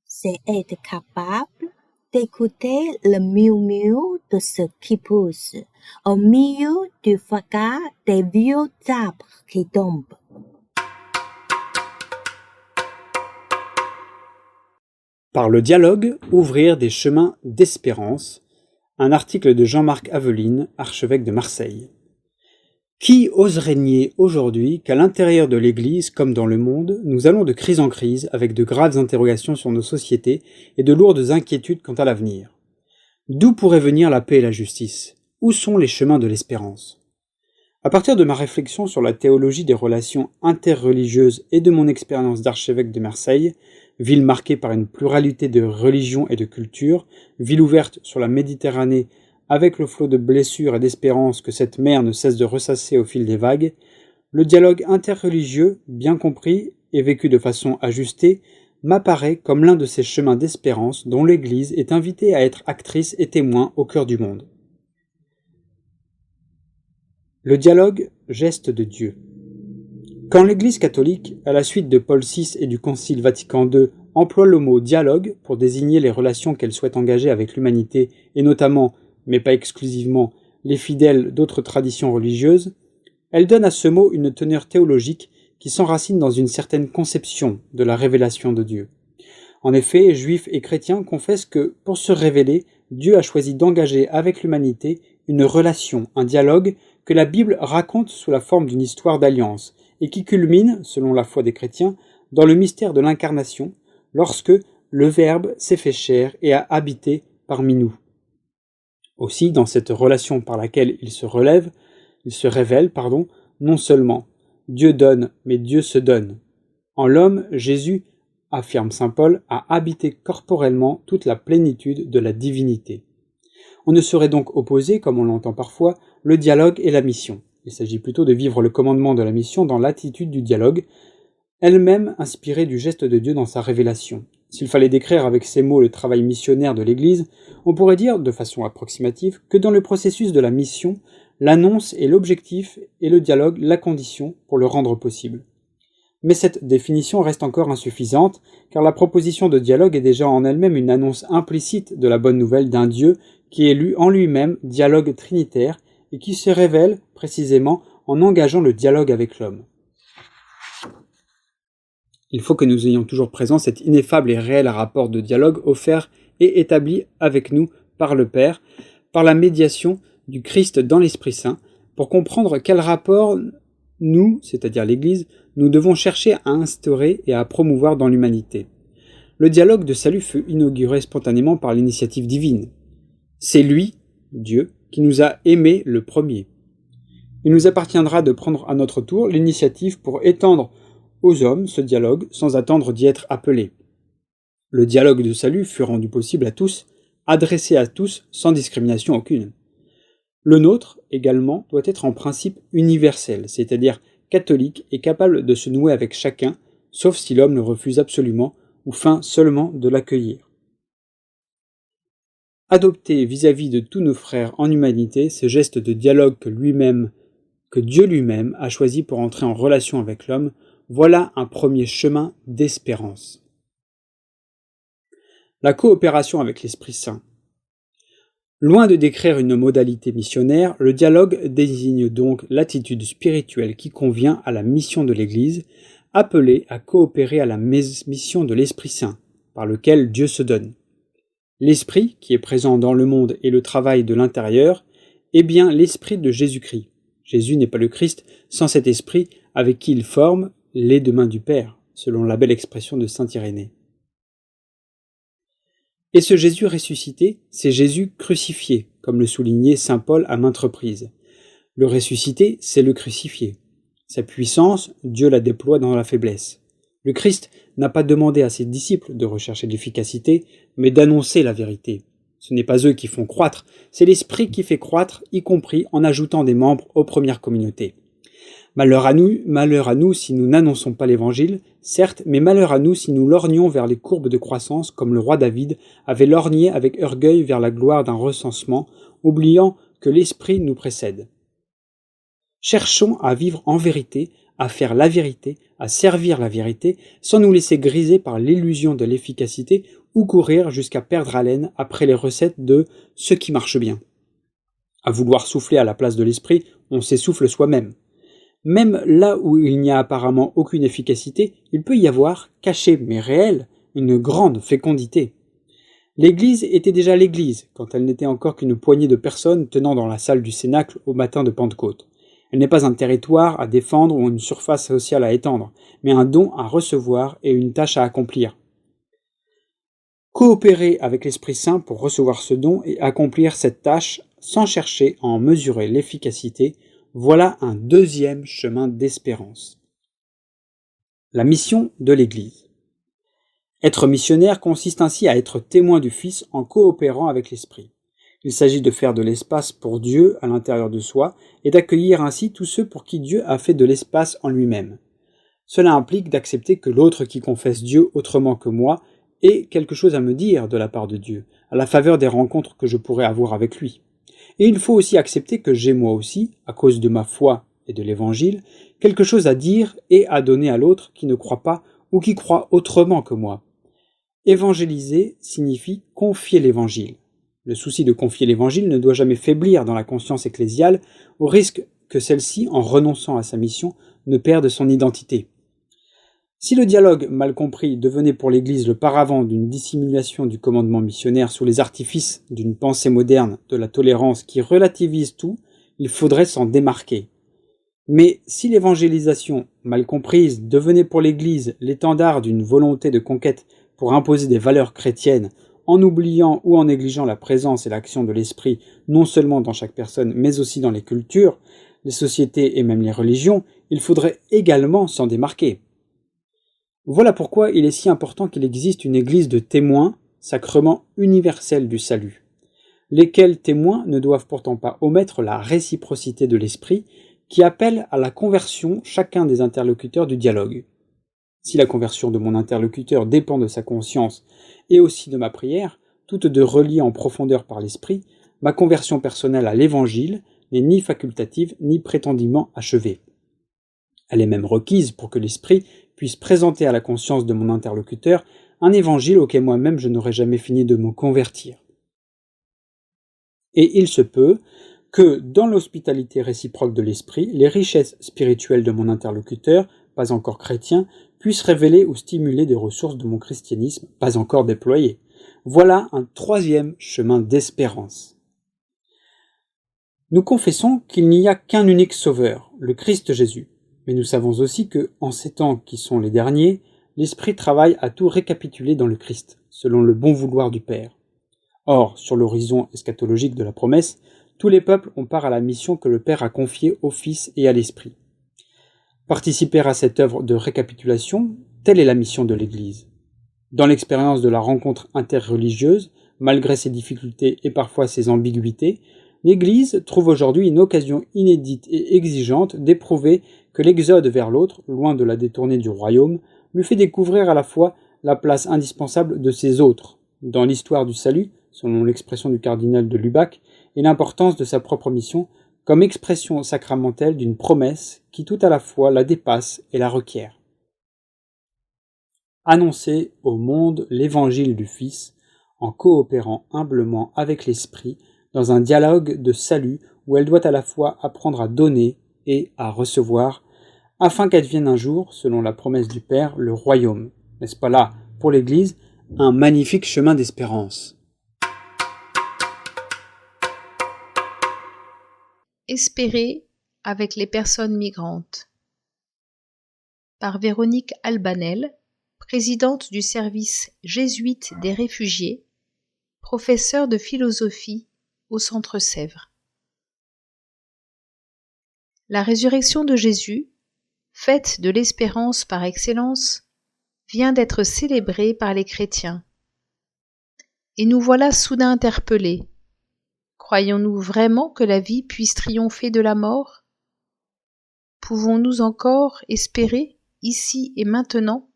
c'est être capable d'écouter le miou-miou de ce qui pousse au milieu du fracas des vieux arbres qui tombent.
Par le dialogue, ouvrir des chemins d'espérance. Un article de Jean-Marc Aveline, archevêque de Marseille. Qui oserait nier aujourd'hui qu'à l'intérieur de l'Église, comme dans le monde, nous allons de crise en crise avec de graves interrogations sur nos sociétés et de lourdes inquiétudes quant à l'avenir? D'où pourrait venir la paix et la justice? Où sont les chemins de l'espérance? À partir de ma réflexion sur la théologie des relations interreligieuses et de mon expérience d'archevêque de Marseille, ville marquée par une pluralité de religions et de cultures, ville ouverte sur la Méditerranée avec le flot de blessures et d'espérances que cette mer ne cesse de ressasser au fil des vagues, le dialogue interreligieux, bien compris et vécu de façon ajustée, m'apparaît comme l'un de ces chemins d'espérance dont l'Église est invitée à être actrice et témoin au cœur du monde. Le dialogue, geste de Dieu. Quand l'Église catholique, à la suite de Paul VI et du Concile Vatican II, emploie le mot dialogue pour désigner les relations qu'elle souhaite engager avec l'humanité et notamment, mais pas exclusivement, les fidèles d'autres traditions religieuses, elle donne à ce mot une teneur théologique qui s'enracine dans une certaine conception de la révélation de Dieu. En effet, juifs et chrétiens confessent que, pour se révéler, Dieu a choisi d'engager avec l'humanité une relation, un dialogue que la Bible raconte sous la forme d'une histoire d'alliance et qui culmine, selon la foi des chrétiens, dans le mystère de l'incarnation, lorsque le Verbe s'est fait chair et a habité parmi nous. Aussi, dans cette relation par laquelle il se révèle, non seulement Dieu donne, mais Dieu se donne. En l'homme, Jésus, affirme saint Paul, a habité corporellement toute la plénitude de la divinité. On ne saurait donc opposer, comme on l'entend parfois, le dialogue et la mission. Il s'agit plutôt de vivre le commandement de la mission dans l'attitude du dialogue, elle-même inspirée du geste de Dieu dans sa révélation. S'il fallait décrire avec ces mots le travail missionnaire de l'Église, on pourrait dire, de façon approximative, que dans le processus de la mission, l'annonce est l'objectif et le dialogue la condition pour le rendre possible. Mais cette définition reste encore insuffisante, car la proposition de dialogue est déjà en elle-même une annonce implicite de la bonne nouvelle d'un Dieu qui est en lui-même dialogue trinitaire et qui se révèle précisément en engageant le dialogue avec l'homme. Il faut que nous ayons toujours présent cet ineffable et réel rapport de dialogue offert et établi avec nous par le Père, par la médiation du Christ dans l'Esprit Saint, pour comprendre quel rapport nous, c'est-à-dire l'Église, nous devons chercher à instaurer et à promouvoir dans l'humanité. Le dialogue de salut fut inauguré spontanément par l'initiative divine. C'est lui, Dieu, qui nous a aimés le premier. Il nous appartiendra de prendre à notre tour l'initiative pour étendre aux hommes ce dialogue sans attendre d'y être appelés. Le dialogue de salut fut rendu possible à tous, adressé à tous sans discrimination aucune. Le nôtre, également, doit être en principe universel, c'est-à-dire catholique et capable de se nouer avec chacun, sauf si l'homme le refuse absolument ou feint seulement de l'accueillir. Adopter vis-à-vis de tous nos frères en humanité ce geste de dialogue que Dieu lui-même a choisi pour entrer en relation avec l'homme, voilà un premier chemin d'espérance. La coopération avec l'Esprit Saint. Loin de décrire une modalité missionnaire, le dialogue désigne donc l'attitude spirituelle qui convient à la mission de l'Église, appelée à coopérer à la mission de l'Esprit Saint, par lequel Dieu se donne. L'Esprit, qui est présent dans le monde et le travail de l'intérieur, est bien l'Esprit de Jésus-Christ. Jésus n'est pas le Christ sans cet Esprit avec qui il forme les deux mains du Père, selon la belle expression de saint Irénée. Et ce Jésus ressuscité, c'est Jésus crucifié, comme le soulignait saint Paul à maintes reprises. Le ressuscité, c'est le crucifié. Sa puissance, Dieu la déploie dans la faiblesse. Le Christ n'a pas demandé à ses disciples de rechercher l'efficacité, mais d'annoncer la vérité. Ce n'est pas eux qui font croître, c'est l'Esprit qui fait croître, y compris en ajoutant des membres aux premières communautés. Malheur à nous si nous n'annonçons pas l'Évangile, certes, mais malheur à nous si nous lorgnons vers les courbes de croissance comme le roi David avait lorgné avec orgueil vers la gloire d'un recensement, oubliant que l'Esprit nous précède. Cherchons à vivre en vérité, à faire la vérité, à servir la vérité, sans nous laisser griser par l'illusion de l'efficacité ou courir jusqu'à perdre haleine après les recettes de ce qui marche bien. À vouloir souffler à la place de l'Esprit, on s'essouffle soi-même. Même là où il n'y a apparemment aucune efficacité, il peut y avoir, cachée mais réelle, une grande fécondité. L'Église était déjà l'Église, quand elle n'était encore qu'une poignée de personnes tenant dans la salle du Cénacle au matin de Pentecôte. Elle n'est pas un territoire à défendre ou une surface sociale à étendre, mais un don à recevoir et une tâche à accomplir. Coopérer avec l'Esprit Saint pour recevoir ce don et accomplir cette tâche sans chercher à en mesurer l'efficacité, voilà un deuxième chemin d'espérance. La mission de l'Église. Être missionnaire consiste ainsi à être témoin du Fils en coopérant avec l'Esprit. Il s'agit de faire de l'espace pour Dieu à l'intérieur de soi et d'accueillir ainsi tous ceux pour qui Dieu a fait de l'espace en lui-même. Cela implique d'accepter que l'autre qui confesse Dieu autrement que moi ait quelque chose à me dire de la part de Dieu, à la faveur des rencontres que je pourrais avoir avec lui. Et il faut aussi accepter que j'ai moi aussi, à cause de ma foi et de l'Évangile, quelque chose à dire et à donner à l'autre qui ne croit pas ou qui croit autrement que moi. Évangéliser signifie confier l'Évangile. Le souci de confier l'Évangile ne doit jamais faiblir dans la conscience ecclésiale, au risque que celle-ci, en renonçant à sa mission, ne perde son identité. Si le dialogue, mal compris, devenait pour l'Église le paravent d'une dissimulation du commandement missionnaire sous les artifices d'une pensée moderne de la tolérance qui relativise tout, il faudrait s'en démarquer. Mais si l'évangélisation, mal comprise, devenait pour l'Église l'étendard d'une volonté de conquête pour imposer des valeurs chrétiennes, en oubliant ou en négligeant la présence et l'action de l'Esprit non seulement dans chaque personne, mais aussi dans les cultures, les sociétés et même les religions, il faudrait également s'en démarquer. Voilà pourquoi il est si important qu'il existe une Église de témoins, sacrement universel du salut, lesquels témoins ne doivent pourtant pas omettre la réciprocité de l'Esprit qui appelle à la conversion chacun des interlocuteurs du dialogue. Si la conversion de mon interlocuteur dépend de sa conscience et aussi de ma prière, toutes deux reliées en profondeur par l'Esprit, ma conversion personnelle à l'Évangile n'est ni facultative ni prétendument achevée. Elle est même requise pour que l'Esprit puisse présenter à la conscience de mon interlocuteur un évangile auquel moi-même je n'aurais jamais fini de me convertir. Et il se peut que, dans l'hospitalité réciproque de l'esprit, les richesses spirituelles de mon interlocuteur, pas encore chrétien, puissent révéler ou stimuler des ressources de mon christianisme, pas encore déployées. Voilà un troisième chemin d'espérance. Nous confessons qu'il n'y a qu'un unique sauveur, le Christ Jésus. Mais nous savons aussi que, en ces temps qui sont les derniers, l'Esprit travaille à tout récapituler dans le Christ, selon le bon vouloir du Père. Or, sur l'horizon eschatologique de la promesse, tous les peuples ont part à la mission que le Père a confiée au Fils et à l'Esprit. Participer à cette œuvre de récapitulation, telle est la mission de l'Église. Dans l'expérience de la rencontre interreligieuse, malgré ses difficultés et parfois ses ambiguïtés, l'Église trouve aujourd'hui une occasion inédite et exigeante d'éprouver que l'exode vers l'autre, loin de la détourner du royaume, lui fait découvrir à la fois la place indispensable de ses autres, dans l'histoire du salut, selon l'expression du cardinal de Lubac, et l'importance de sa propre mission comme expression sacramentelle d'une promesse qui tout à la fois la dépasse et la requiert. Annoncer au monde l'évangile du Fils, en coopérant humblement avec l'Esprit, dans un dialogue de salut où elle doit à la fois apprendre à donner et à recevoir, afin qu'advienne un jour, selon la promesse du Père, le royaume. N'est-ce pas là, pour l'Église, un magnifique chemin d'espérance?
Espérer avec les personnes migrantes. Par Véronique Albanel, présidente du service jésuite des réfugiés, professeure de philosophie au Centre Sèvres. La résurrection de Jésus, fête de l'espérance par excellence, vient d'être célébrée par les chrétiens. et nous voilà soudain interpellés. Croyons-nous vraiment que la vie puisse triompher de la mort? Pouvons-nous encore espérer, ici et maintenant,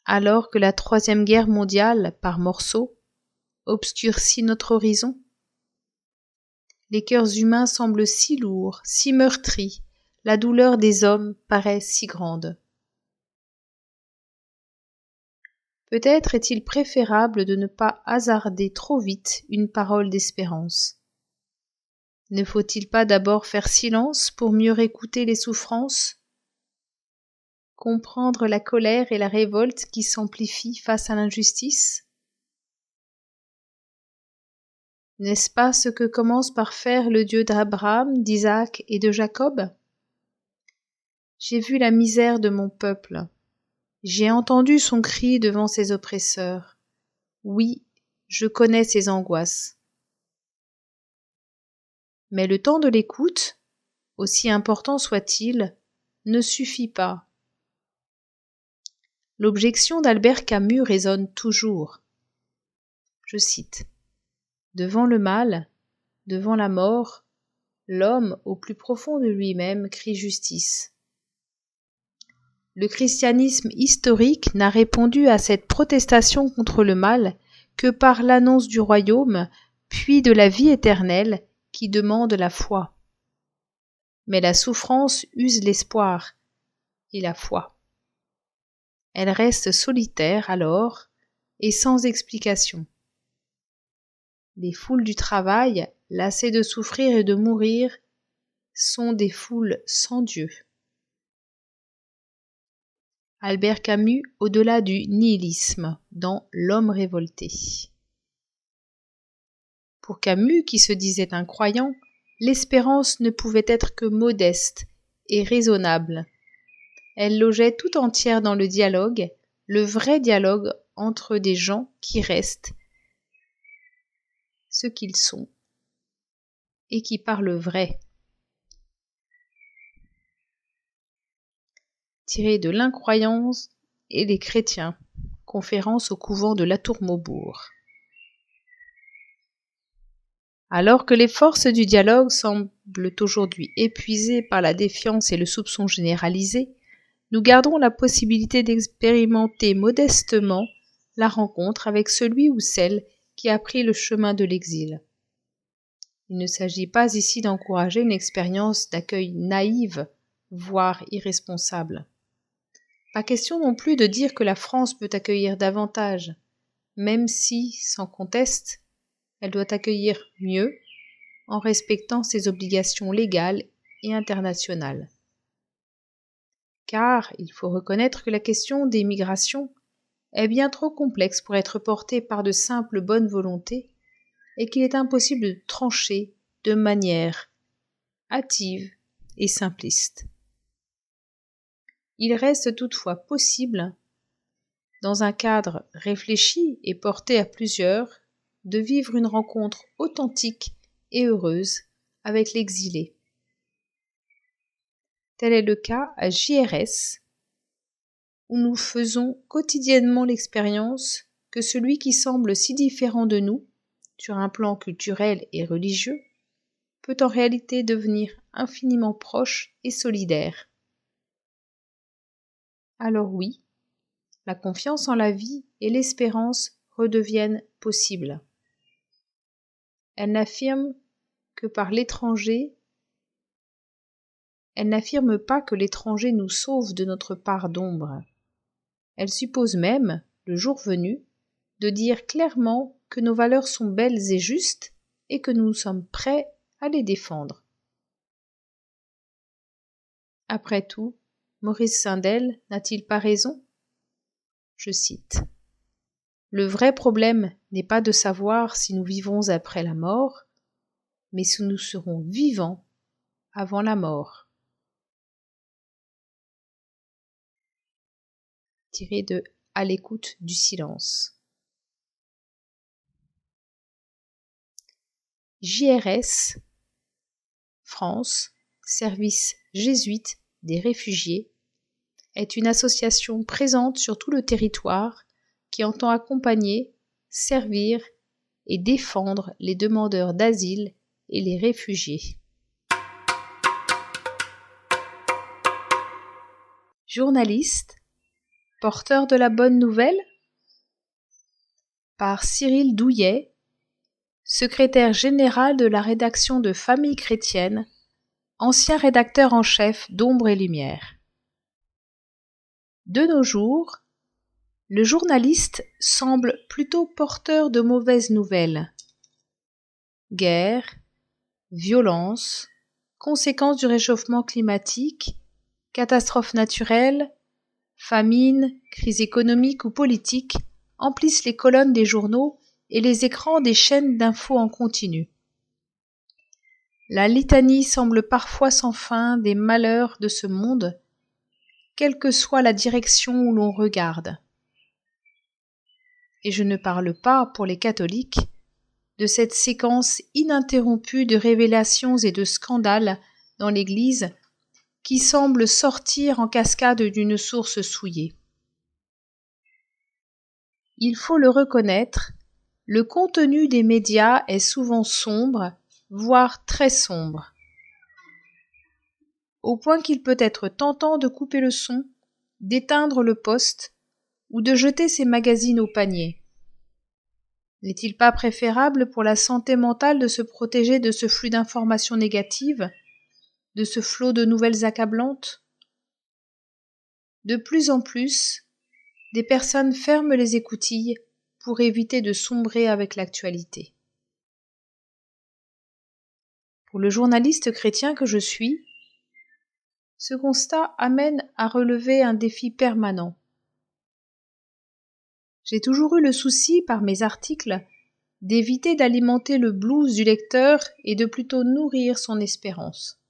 alors que la Troisième Guerre mondiale, par morceaux, obscurcit notre horizon? Les cœurs humains semblent si lourds, si meurtris, la douleur des hommes paraît si grande. Peut-être est-il préférable de ne pas hasarder trop vite une parole d'espérance. Ne faut-il pas d'abord faire silence pour mieux écouter les souffrances? Comprendre la colère et la révolte qui s'amplifient face à l'injustice? N'est-ce pas ce que commence par faire le Dieu d'Abraham, d'Isaac et de Jacob? J'ai vu la misère de mon peuple. J'ai entendu son cri devant ses oppresseurs. Oui, je connais ses angoisses. Mais le temps de l'écoute, aussi important soit-il, ne suffit pas. L'objection d'Albert Camus résonne toujours. Je cite: « Devant le mal, devant la mort, l'homme au plus profond de lui-même crie justice. » Le christianisme historique n'a répondu à cette protestation contre le mal que par l'annonce du royaume, puis de la vie éternelle qui demande la foi. Mais la souffrance use l'espoir et la foi. Elle reste solitaire alors et sans explication. Les foules du travail, lassées de souffrir et de mourir, sont des foules sans Dieu. Albert Camus au-delà du nihilisme dans L'homme révolté. Pour Camus, qui se disait un croyant, l'espérance ne pouvait être que modeste et raisonnable. Elle logeait tout entière dans le dialogue, le vrai dialogue entre des gens qui restent ce qu'ils sont et qui parlent vrai. Tiré de l'Incroyance et les chrétiens, conférence au couvent de Latour-Maubourg. Alors que les forces du dialogue semblent aujourd'hui épuisées par la défiance et le soupçon généralisé, nous gardons la possibilité d'expérimenter modestement la rencontre avec celui ou celle qui a pris le chemin de l'exil. Il ne s'agit pas ici d'encourager une expérience d'accueil naïve, voire irresponsable. Pas question non plus de dire que la France peut accueillir davantage, même si, sans conteste, elle doit accueillir mieux en respectant ses obligations légales et internationales. Car il faut reconnaître que la question des migrations est bien trop complexe pour être portée par de simples bonnes volontés et qu'il est impossible de trancher de manière hâtive et simpliste. Il reste toutefois possible, dans un cadre réfléchi et porté à plusieurs, de vivre une rencontre authentique et heureuse avec l'exilé. Tel est le cas à JRS, où nous faisons quotidiennement l'expérience que celui qui semble si différent de nous, sur un plan culturel et religieux, peut en réalité devenir infiniment proche et solidaire. Alors oui, la confiance en la vie et l'espérance redeviennent possibles. Elle n'affirme pas que l'étranger nous sauve de notre part d'ombre. Elle suppose même, le jour venu, de dire clairement que nos valeurs sont belles et justes et que nous sommes prêts à les défendre. Après tout, Maurice Sindel n'a-t-il pas raison? Je cite: « Le vrai problème n'est pas de savoir si nous vivons après la mort, mais si nous serons vivants avant la mort. » Tiré de À l'écoute du silence. JRS, France, service jésuite des réfugiés, est une association présente sur tout le territoire qui entend accompagner, servir et défendre les demandeurs d'asile et les réfugiés. Journaliste, porteur de la bonne nouvelle, par Cyril Douillet, secrétaire général de la rédaction de Famille chrétienne, ancien rédacteur en chef d'Ombre et Lumière. De nos jours, le journaliste semble plutôt porteur de mauvaises nouvelles. Guerre, violence, conséquences du réchauffement climatique, catastrophes naturelles, famine, crise économique ou politique emplissent les colonnes des journaux et les écrans des chaînes d'infos en continu. La litanie semble parfois sans fin des malheurs de ce monde, quelle que soit la direction où l'on regarde. Et je ne parle pas, pour les catholiques, de cette séquence ininterrompue de révélations et de scandales dans l'Église qui semble sortir en cascade d'une source souillée. Il faut le reconnaître, le contenu des médias est souvent sombre, voire très sombre, au point qu'il peut être tentant de couper le son, d'éteindre le poste ou de jeter ses magazines au panier. N'est-il pas préférable pour la santé mentale de se protéger de ce flux d'informations négatives, de ce flot de nouvelles accablantes? De plus en plus, des personnes ferment les écoutilles pour éviter de sombrer avec l'actualité. Pour le journaliste chrétien que je suis, ce constat amène à relever un défi permanent. J'ai toujours eu le souci, par mes articles, d'éviter d'alimenter le blues du lecteur et de plutôt nourrir son espérance.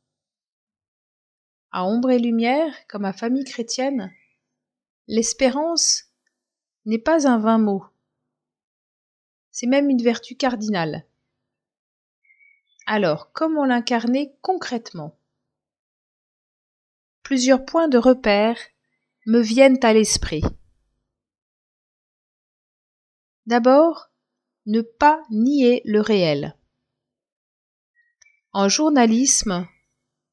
À Ombre et Lumière, comme à Famille chrétienne, l'espérance n'est pas un vain mot. C'est même une vertu cardinale. Alors, comment l'incarner concrètement? Plusieurs points de repère me viennent à l'esprit. D'abord, ne pas nier le réel. En journalisme,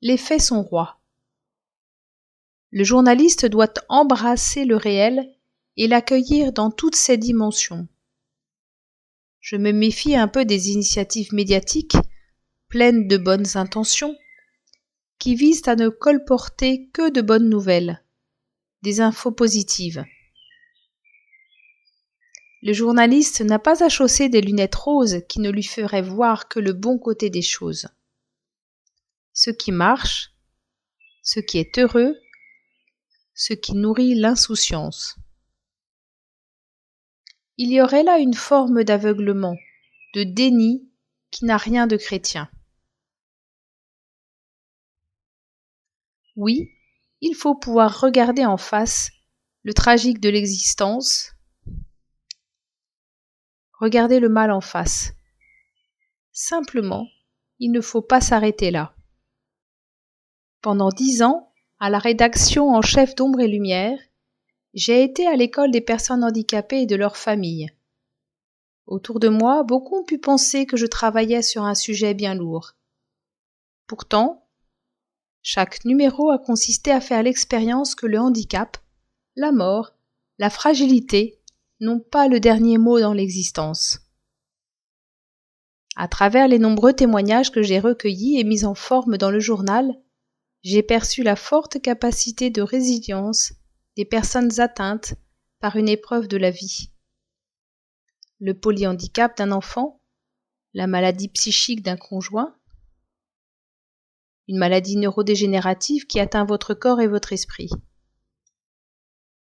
les faits sont rois. Le journaliste doit embrasser le réel et l'accueillir dans toutes ses dimensions. Je me méfie un peu des initiatives médiatiques, pleines de bonnes intentions, qui visent à ne colporter que de bonnes nouvelles, des infos positives. Le journaliste n'a pas à chausser des lunettes roses qui ne lui feraient voir que le bon côté des choses. Ce qui marche, ce qui est heureux, ce qui nourrit l'insouciance. Il y aurait là une forme d'aveuglement, de déni qui n'a rien de chrétien. Oui, il faut pouvoir regarder en face le tragique de l'existence, regarder le mal en face. Simplement, il ne faut pas s'arrêter là. Pendant 10 ans, à la rédaction en chef d'Ombre et Lumière, j'ai été à l'école des personnes handicapées et de leurs familles. Autour de moi, beaucoup ont pu penser que je travaillais sur un sujet bien lourd. Pourtant, chaque numéro a consisté à faire l'expérience que le handicap, la mort, la fragilité n'ont pas le dernier mot dans l'existence. À travers les nombreux témoignages que j'ai recueillis et mis en forme dans le journal, j'ai perçu la forte capacité de résilience des personnes atteintes par une épreuve de la vie. Le polyhandicap d'un enfant, la maladie psychique d'un conjoint, une maladie neurodégénérative qui atteint votre corps et votre esprit.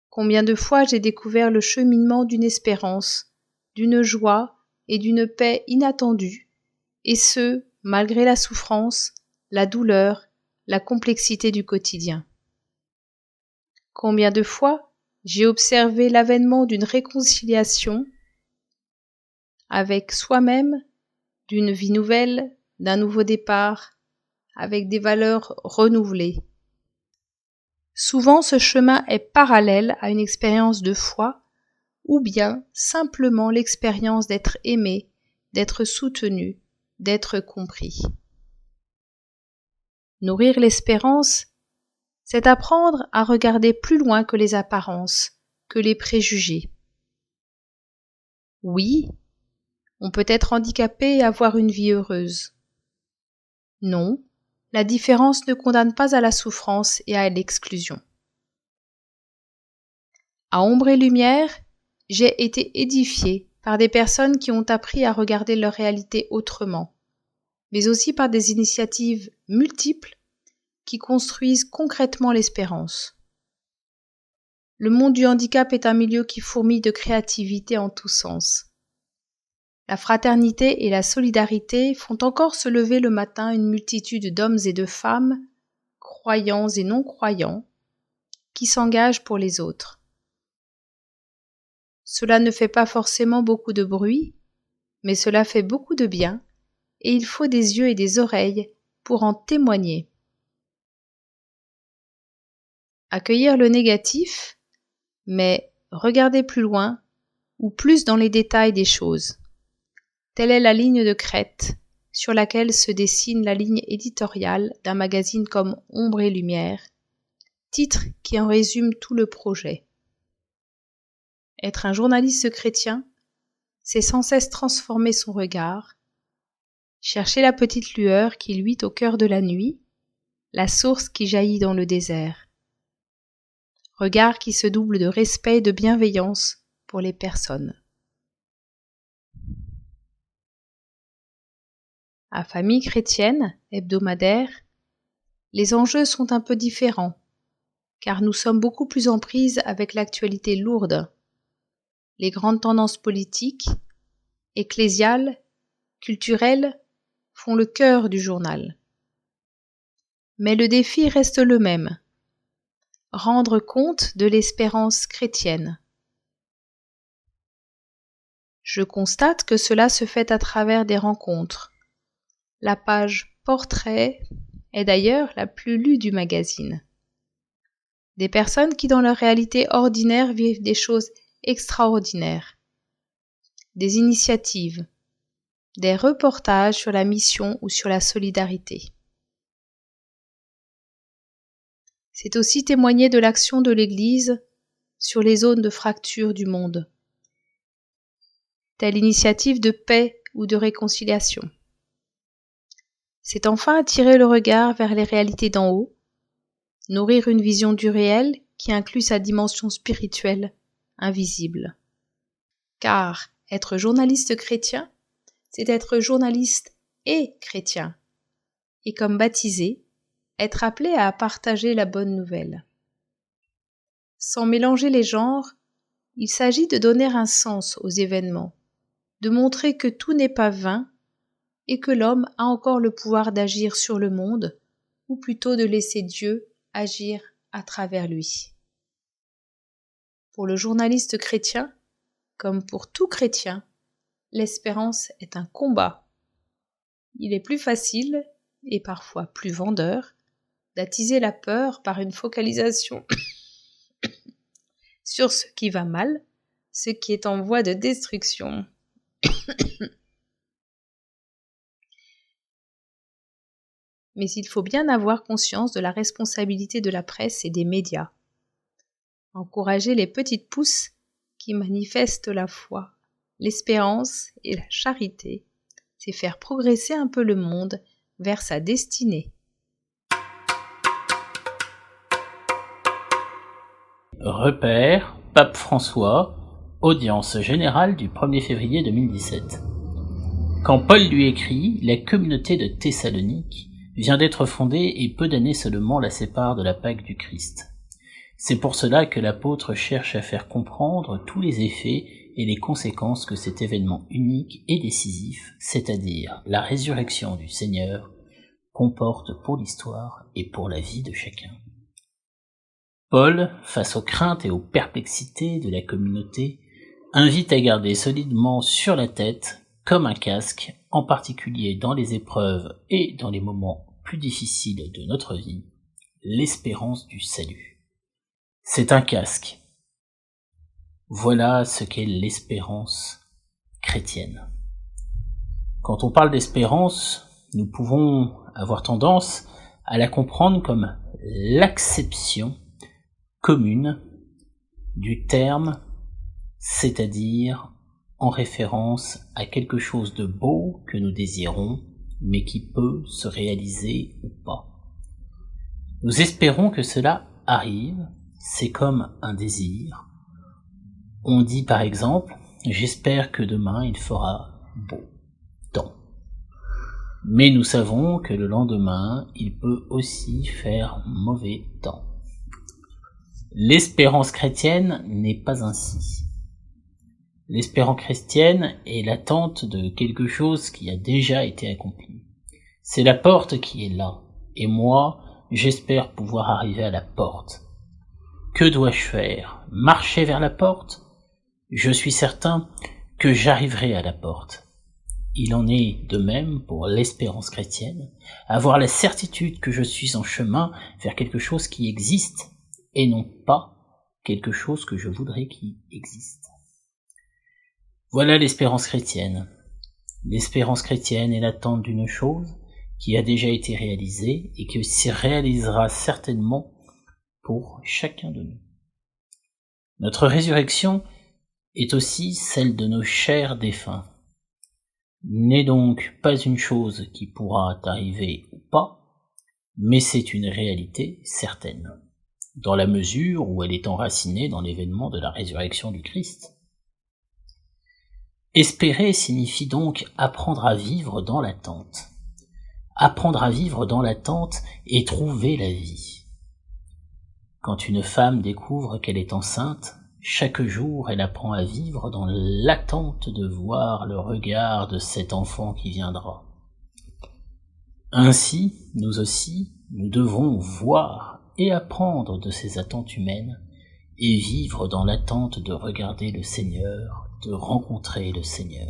Combien de fois j'ai découvert le cheminement d'une espérance, d'une joie et d'une paix inattendues, et ce, malgré la souffrance, la douleur, la complexité du quotidien. Combien de fois j'ai observé l'avènement d'une réconciliation avec soi-même, d'une vie nouvelle, d'un nouveau départ, avec des valeurs renouvelées. Souvent ce chemin est parallèle à une expérience de foi ou bien simplement l'expérience d'être aimé, d'être soutenu, d'être compris. Nourrir l'espérance, c'est apprendre à regarder plus loin que les apparences, que les préjugés. Oui, on peut être handicapé et avoir une vie heureuse. Non, la différence ne condamne pas à la souffrance et à l'exclusion. À Ombre et Lumière, j'ai été édifiée par des personnes qui ont appris à regarder leur réalité autrement, mais aussi par des initiatives multiples qui construisent concrètement l'espérance. Le monde du handicap est un milieu qui fourmille de créativité en tous sens. La fraternité et la solidarité font encore se lever le matin une multitude d'hommes et de femmes, croyants et non-croyants, qui s'engagent pour les autres. Cela ne fait pas forcément beaucoup de bruit, mais cela fait beaucoup de bien, et il faut des yeux et des oreilles pour en témoigner. Accueillir le négatif, mais regarder plus loin ou plus dans les détails des choses. Telle est la ligne de crête sur laquelle se dessine la ligne éditoriale d'un magazine comme Ombre et Lumière, titre qui en résume tout le projet. Être un journaliste chrétien, c'est sans cesse transformer son regard, chercher la petite lueur qui luit au cœur de la nuit, la source qui jaillit dans le désert. Regard qui se double de respect et de bienveillance pour les personnes. À Famille chrétienne, hebdomadaire, les enjeux sont un peu différents, car nous sommes beaucoup plus en prise avec l'actualité lourde. Les grandes tendances politiques, ecclésiales, culturelles font le cœur du journal. Mais le défi reste le même. Rendre compte de l'espérance chrétienne. Je constate que cela se fait à travers des rencontres. La page Portrait est d'ailleurs la plus lue du magazine. Des personnes qui dans leur réalité ordinaire vivent des choses extraordinaires. Des initiatives, des reportages sur la mission ou sur la solidarité. C'est aussi témoigner de l'action de l'Église sur les zones de fracture du monde. Telle initiative de paix ou de réconciliation. C'est enfin attirer le regard vers les réalités d'en haut, nourrir une vision du réel qui inclut sa dimension spirituelle, invisible. Car être journaliste chrétien, c'est être journaliste et chrétien. Et comme baptisé, être appelé à partager la bonne nouvelle. Sans mélanger les genres, il s'agit de donner un sens aux événements, de montrer que tout n'est pas vain et que l'homme a encore le pouvoir d'agir sur le monde, ou plutôt de laisser Dieu agir à travers lui. Pour le journaliste chrétien, comme pour tout chrétien, l'espérance est un combat. Il est plus facile, et parfois plus vendeur, d'attiser la peur par une focalisation sur ce qui va mal, ce qui est en voie de destruction. Mais il faut bien avoir conscience de la responsabilité de la presse et des médias. Encourager les petites pousses qui manifestent la foi, l'espérance et la charité, c'est faire progresser un peu le monde vers sa destinée.
Repère, Pape François, audience générale du 1er février 2017. Quand Paul lui écrit, la communauté de Thessalonique vient d'être fondée et peu d'années seulement la séparent de la Pâque du Christ. C'est pour cela que l'apôtre cherche à faire comprendre tous les effets et les conséquences que cet événement unique et décisif, c'est-à-dire la résurrection du Seigneur, comporte pour l'histoire et pour la vie de chacun. Paul, face aux craintes et aux perplexités de la communauté, invite à garder solidement sur la tête, comme un casque, en particulier dans les épreuves et dans les moments plus difficiles de notre vie, l'espérance du salut. C'est un casque. Voilà ce qu'est l'espérance chrétienne. Quand on parle d'espérance, nous pouvons avoir tendance à la comprendre comme l'acception commune du terme, c'est-à-dire en référence à quelque chose de beau que nous désirons, mais qui peut se réaliser ou pas. Nous espérons que cela arrive, c'est comme un désir. On dit par exemple, j'espère que demain il fera beau temps. Mais nous savons que le lendemain, il peut aussi faire mauvais temps. L'espérance chrétienne n'est pas ainsi. L'espérance chrétienne est l'attente de quelque chose qui a déjà été accompli. C'est la porte qui est là, et moi, j'espère pouvoir arriver à la porte. Que dois-je faire? Marcher vers la porte? Je suis certain que j'arriverai à la porte. Il en est de même pour l'espérance chrétienne, avoir la certitude que je suis en chemin vers quelque chose qui existe, et non pas quelque chose que je voudrais qui existe. Voilà l'espérance chrétienne. L'espérance chrétienne est l'attente d'une chose qui a déjà été réalisée et qui se réalisera certainement pour chacun de nous. Notre résurrection est aussi celle de nos chers défunts. N'est donc pas une chose qui pourra arriver ou pas, mais c'est une réalité certaine, dans la mesure où elle est enracinée dans l'événement de la résurrection du Christ. Espérer signifie donc apprendre à vivre dans l'attente. Apprendre à vivre dans l'attente et trouver la vie. Quand une femme découvre qu'elle est enceinte, chaque jour elle apprend à vivre dans l'attente de voir le regard de cet enfant qui viendra. Ainsi, nous aussi, nous devons voir et apprendre de ces attentes humaines et vivre dans l'attente de regarder le Seigneur, de rencontrer le Seigneur.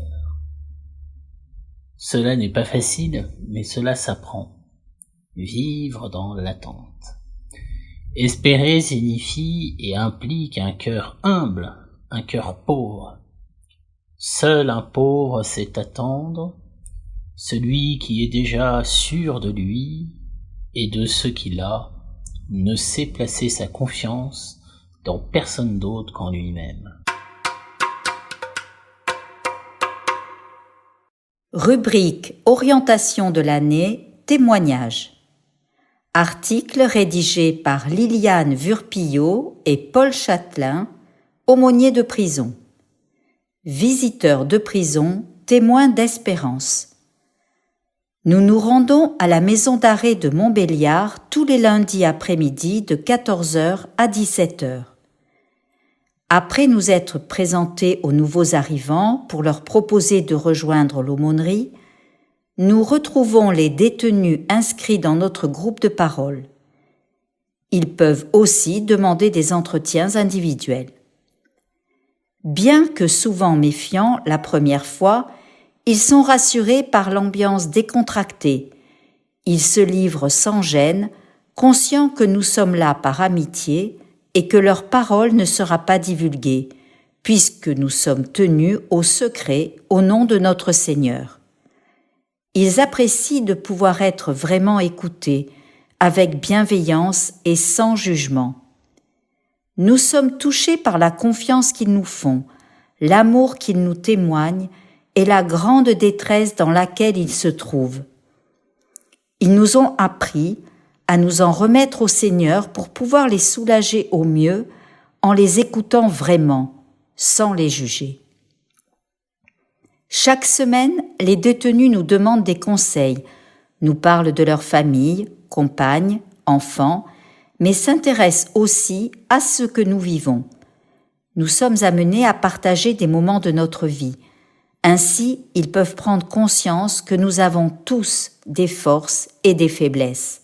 Cela n'est pas facile, mais cela s'apprend. Vivre dans l'attente. Espérer signifie et implique un cœur humble, un cœur pauvre. Seul un pauvre sait attendre, celui qui est déjà sûr de lui et de ce qu'il a, ne sait placer sa confiance dans personne d'autre qu'en lui-même.
Rubrique Orientation de l'année, témoignage. Article rédigé par Liliane Vurpillot et Paul Châtelain, aumônier de prison. Visiteurs de prison, témoins d'espérance. Nous nous rendons à la maison d'arrêt de Montbéliard tous les lundis après-midi de 14h à 17h. Après nous être présentés aux nouveaux arrivants pour leur proposer de rejoindre l'aumônerie, nous retrouvons les détenus inscrits dans notre groupe de parole. Ils peuvent aussi demander des entretiens individuels. Bien que souvent méfiants la première fois, ils sont rassurés par l'ambiance décontractée. Ils se livrent sans gêne, conscients que nous sommes là par amitié et que leur parole ne sera pas divulguée, puisque nous sommes tenus au secret au nom de notre Seigneur. Ils apprécient de pouvoir être vraiment écoutés, avec bienveillance et sans jugement. Nous sommes touchés par la confiance qu'ils nous font, l'amour qu'ils nous témoignent et la grande détresse dans laquelle ils se trouvent. Ils nous ont appris à nous en remettre au Seigneur pour pouvoir les soulager au mieux en les écoutant vraiment, sans les juger. Chaque semaine, les détenus nous demandent des conseils, nous parlent de leur famille, compagnes, enfants, mais s'intéressent aussi à ce que nous vivons. Nous sommes amenés à partager des moments de notre vie. Ainsi, ils peuvent prendre conscience que nous avons tous des forces et des faiblesses.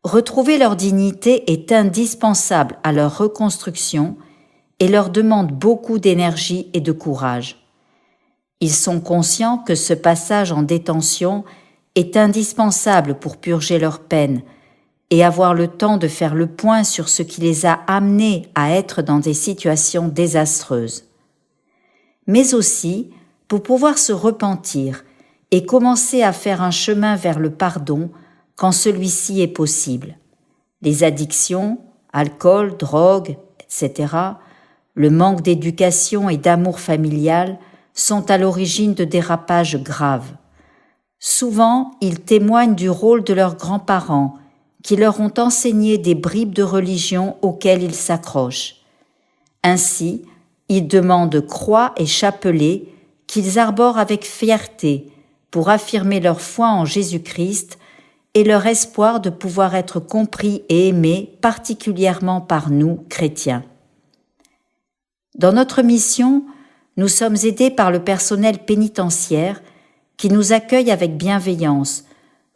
Retrouver leur dignité est indispensable à leur reconstruction et leur demande beaucoup d'énergie et de courage. Ils sont conscients que ce passage en détention est indispensable pour purger leur peine, et avoir le temps de faire le point sur ce qui les a amenés à être dans des situations désastreuses. Mais aussi pour pouvoir se repentir et commencer à faire un chemin vers le pardon quand celui-ci est possible. Les addictions, alcool, drogue, etc., le manque d'éducation et d'amour familial sont à l'origine de dérapages graves. Souvent, ils témoignent du rôle de leurs grands-parents qui leur ont enseigné des bribes de religion auxquelles ils s'accrochent. Ainsi, ils demandent croix et chapelet qu'ils arborent avec fierté pour affirmer leur foi en Jésus-Christ et leur espoir de pouvoir être compris et aimés particulièrement par nous, chrétiens. Dans notre mission, nous sommes aidés par le personnel pénitentiaire qui nous accueille avec bienveillance,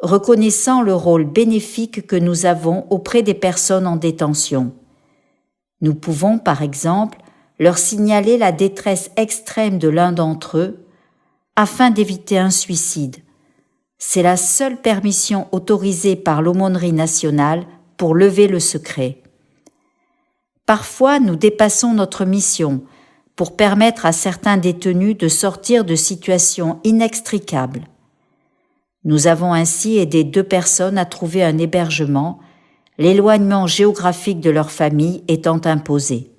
reconnaissant le rôle bénéfique que nous avons auprès des personnes en détention. Nous pouvons, par exemple, leur signaler la détresse extrême de l'un d'entre eux afin d'éviter un suicide. C'est la seule permission autorisée par l'aumônerie nationale pour lever le secret. Parfois, nous dépassons notre mission pour permettre à certains détenus de sortir de situations inextricables. Nous avons ainsi aidé 2 personnes à trouver un hébergement, l'éloignement géographique de leur famille étant imposé.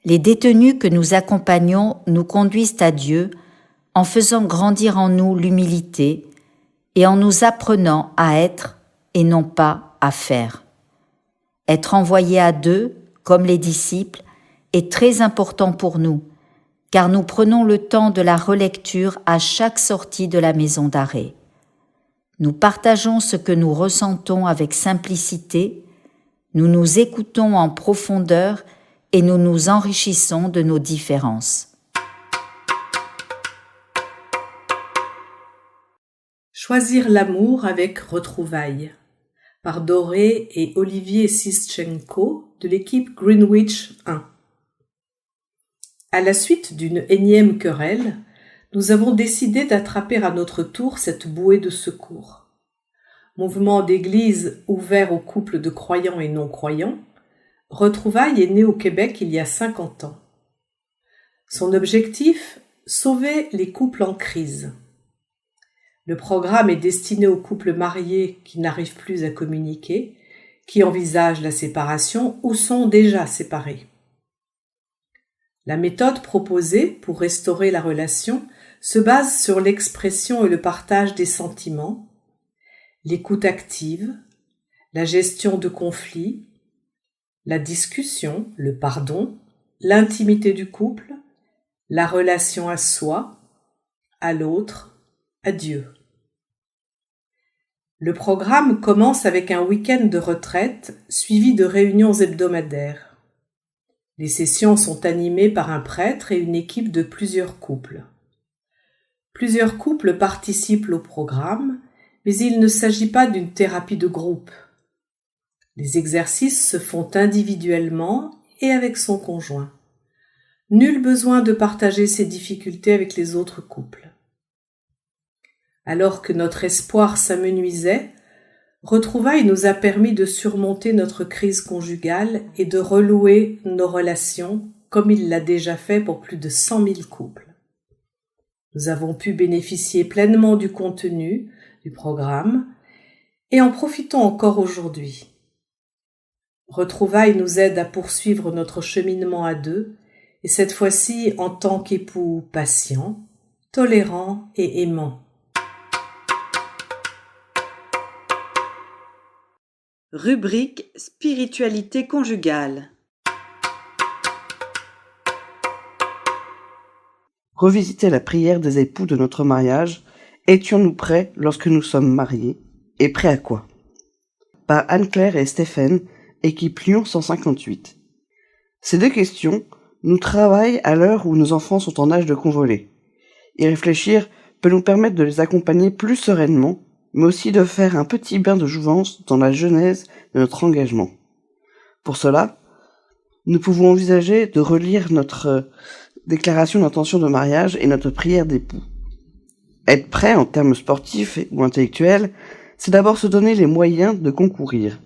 Les détenus que nous accompagnons nous conduisent à Dieu en faisant grandir en nous l'humilité et en nous apprenant à être et non pas à faire. Être envoyé à 2, comme les disciples, est très important pour nous, car nous prenons le temps de la relecture à chaque sortie de la maison d'arrêt. Nous partageons ce que nous ressentons avec simplicité, nous nous écoutons en profondeur et nous nous enrichissons de nos différences.
Choisir l'amour avec retrouvailles par Doré et Olivier Sischenko de l'équipe Greenwich 1. À la suite d'une énième querelle, nous avons décidé d'attraper à notre tour cette bouée de secours. Mouvement d'église ouvert aux couples de croyants et non-croyants, Retrouvailles est né au Québec il y a 50 ans. Son objectif, sauver les couples en crise. Le programme est destiné aux couples mariés qui n'arrivent plus à communiquer, qui envisagent la séparation ou sont déjà séparés. La méthode proposée pour restaurer la relation se base sur l'expression et le partage des sentiments, l'écoute active, la gestion de conflits, la discussion, le pardon, l'intimité du couple, la relation à soi, à l'autre, à Dieu. Le programme commence avec un week-end de retraite suivi de réunions hebdomadaires. Les sessions sont animées par un prêtre et une équipe de plusieurs couples. Plusieurs couples participent au programme, mais il ne s'agit pas d'une thérapie de groupe. Les exercices se font individuellement et avec son conjoint. Nul besoin de partager ses difficultés avec les autres couples. Alors que notre espoir s'amenuisait, Retrouvailles nous a permis de surmonter notre crise conjugale et de relouer nos relations comme il l'a déjà fait pour plus de 100 000 couples. Nous avons pu bénéficier pleinement du contenu du programme et en profitons encore aujourd'hui. Retrouvailles nous aide à poursuivre notre cheminement à 2 et cette fois-ci en tant qu'époux patient, tolérant et aimant.
Rubrique Spiritualité conjugale.
Revisiter la prière des époux de notre mariage. Étions-nous prêts lorsque nous sommes mariés? Et prêts à quoi? Par Anne-Claire et Stéphane, équipe Lyon 158. Ces 2 questions nous travaillent à l'heure où nos enfants sont en âge de convoler. Y réfléchir peut nous permettre de les accompagner plus sereinement, mais aussi de faire un petit bain de jouvence dans la genèse de notre engagement. Pour cela, nous pouvons envisager de relire notre déclaration d'intention de mariage et notre prière d'époux. Être prêt en termes sportifs ou intellectuels, c'est d'abord se donner les moyens de concourir.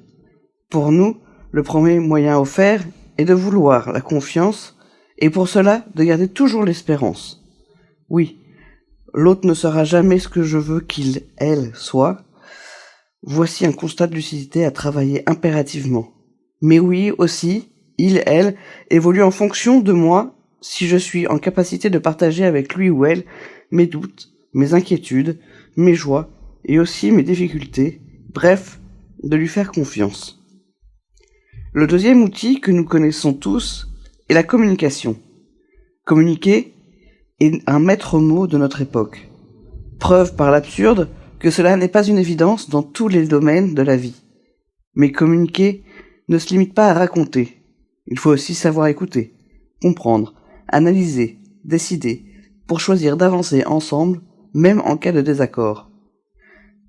Pour nous, le premier moyen offert est de vouloir la confiance et pour cela de garder toujours l'espérance. Oui, l'autre ne sera jamais ce que je veux qu'il, elle, soit. Voici un constat de lucidité à travailler impérativement. Mais oui, aussi, il, elle, évolue en fonction de moi si je suis en capacité de partager avec lui ou elle mes doutes, mes inquiétudes, mes joies et aussi mes difficultés, bref, de lui faire confiance. Le deuxième outil que nous connaissons tous est la communication. Communiquer est un maître mot de notre époque. Preuve par l'absurde que cela n'est pas une évidence dans tous les domaines de la vie. Mais communiquer ne se limite pas à raconter. Il faut aussi savoir écouter, comprendre, analyser, décider, pour choisir d'avancer ensemble, même en cas de désaccord.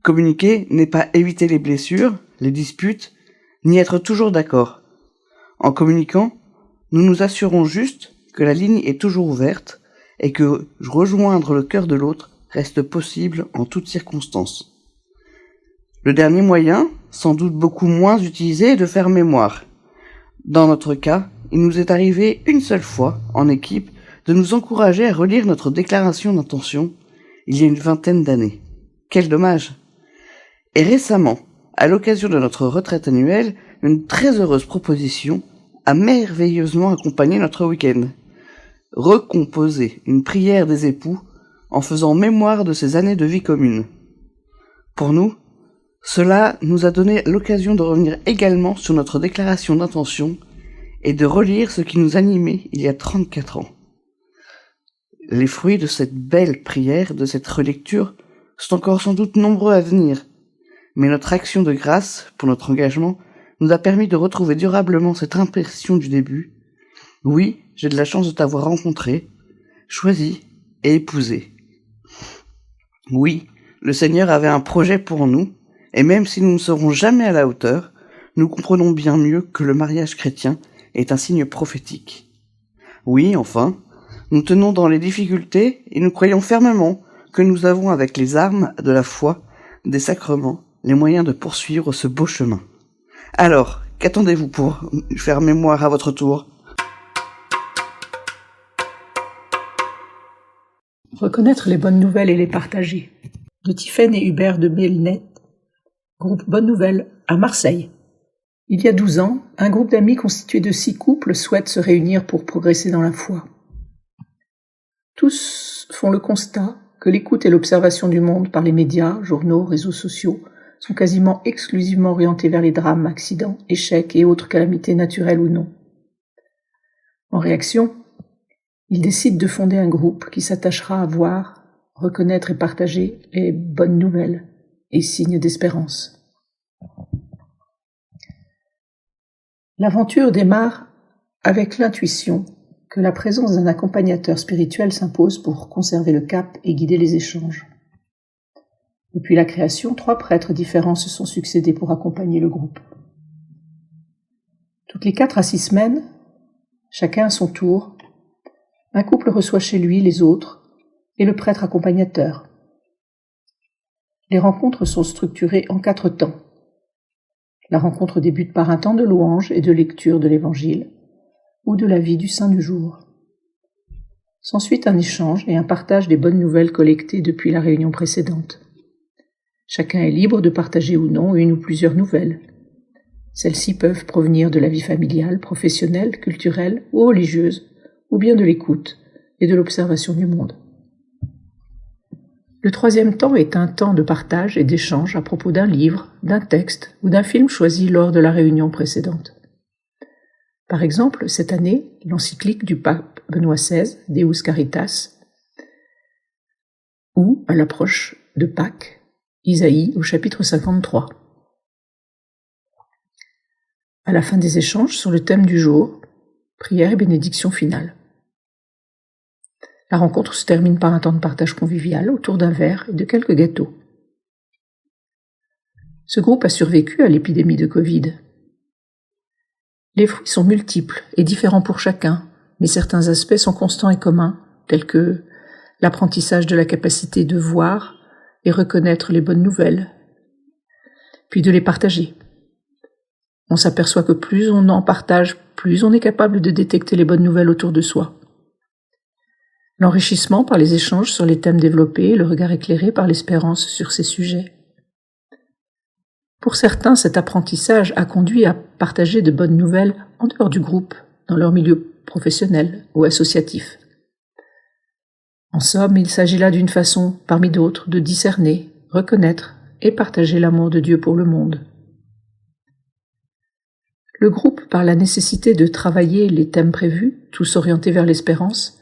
Communiquer n'est pas éviter les blessures, les disputes, ni être toujours d'accord. En communiquant, nous nous assurons juste que la ligne est toujours ouverte et que rejoindre le cœur de l'autre reste possible en toutes circonstances. Le dernier moyen, sans doute beaucoup moins utilisé, est de faire mémoire. Dans notre cas, il nous est arrivé une seule fois, en équipe, de nous encourager à relire notre déclaration d'intention il y a une vingtaine d'années. Quel dommage! Et récemment, à l'occasion de notre retraite annuelle, une très heureuse proposition a merveilleusement accompagné notre week-end. Recomposer une prière des époux en faisant mémoire de ces années de vie commune. Pour nous, cela nous a donné l'occasion de revenir également sur notre déclaration d'intention et de relire ce qui nous animait il y a 34 ans. Les fruits de cette belle prière, de cette relecture, sont encore sans doute nombreux à venir, mais notre action de grâce pour notre engagement nous a permis de retrouver durablement cette impression du début. Oui, j'ai de la chance de t'avoir rencontré, choisi et épousé. Oui, le Seigneur avait un projet pour nous, et même si nous ne serons jamais à la hauteur, nous comprenons bien mieux que le mariage chrétien est un signe prophétique. Oui, enfin, nous tenons dans les difficultés et nous croyons fermement que nous avons avec les armes de la foi, des sacrements, les moyens de poursuivre ce beau chemin. Alors, qu'attendez-vous pour faire mémoire à votre tour ?
Reconnaître les bonnes nouvelles et les partager. De Tiphaine et Hubert de Belnet, groupe Bonnes Nouvelles à Marseille. Il y a 12 ans, un groupe d'amis constitué de 6 couples souhaite se réunir pour progresser dans la foi. Tous font le constat que l'écoute et l'observation du monde par les médias, journaux, réseaux sociaux sont quasiment exclusivement orientés vers les drames, accidents, échecs et autres calamités naturelles ou non. En réaction, ils décident de fonder un groupe qui s'attachera à voir, reconnaître et partager les bonnes nouvelles et signes d'espérance. L'aventure démarre avec l'intuition que la présence d'un accompagnateur spirituel s'impose pour conserver le cap et guider les échanges. Depuis la création, 3 prêtres différents se sont succédés pour accompagner le groupe. Toutes les 4 à 6 semaines, chacun à son tour, un couple reçoit chez lui les autres et le prêtre accompagnateur. Les rencontres sont structurées en 4 temps. La rencontre débute par un temps de louange et de lecture de l'Évangile ou de la vie du saint du jour. S'ensuit un échange et un partage des bonnes nouvelles collectées depuis la réunion précédente. Chacun est libre de partager ou non une ou plusieurs nouvelles. Celles-ci peuvent provenir de la vie familiale, professionnelle, culturelle ou religieuse, ou bien de l'écoute et de l'observation du monde. Le 3e temps est un temps de partage et d'échange à propos d'un livre, d'un texte ou d'un film choisi lors de la réunion précédente. Par exemple, cette année, l'encyclique du pape Benoît XVI, Deus Caritas, ou, à l'approche de Pâques, Isaïe au chapitre 53. À la fin des échanges sur le thème du jour, prière et bénédiction finale. La rencontre se termine par un temps de partage convivial autour d'un verre et de quelques gâteaux. Ce groupe a survécu à l'épidémie de Covid. Les fruits sont multiples et différents pour chacun, mais certains aspects sont constants et communs, tels que l'apprentissage de la capacité de voir et reconnaître les bonnes nouvelles, puis de les partager. On s'aperçoit que plus on en partage, plus on est capable de détecter les bonnes nouvelles autour de soi. L'enrichissement par les échanges sur les thèmes développés, le regard éclairé par l'espérance sur ces sujets. Pour certains, cet apprentissage a conduit à partager de bonnes nouvelles en dehors du groupe, dans leur milieu professionnel ou associatif. En somme, il s'agit là d'une façon, parmi d'autres, de discerner, reconnaître et partager l'amour de Dieu pour le monde. Le groupe, par la nécessité de travailler les thèmes prévus, tous orientés vers l'espérance,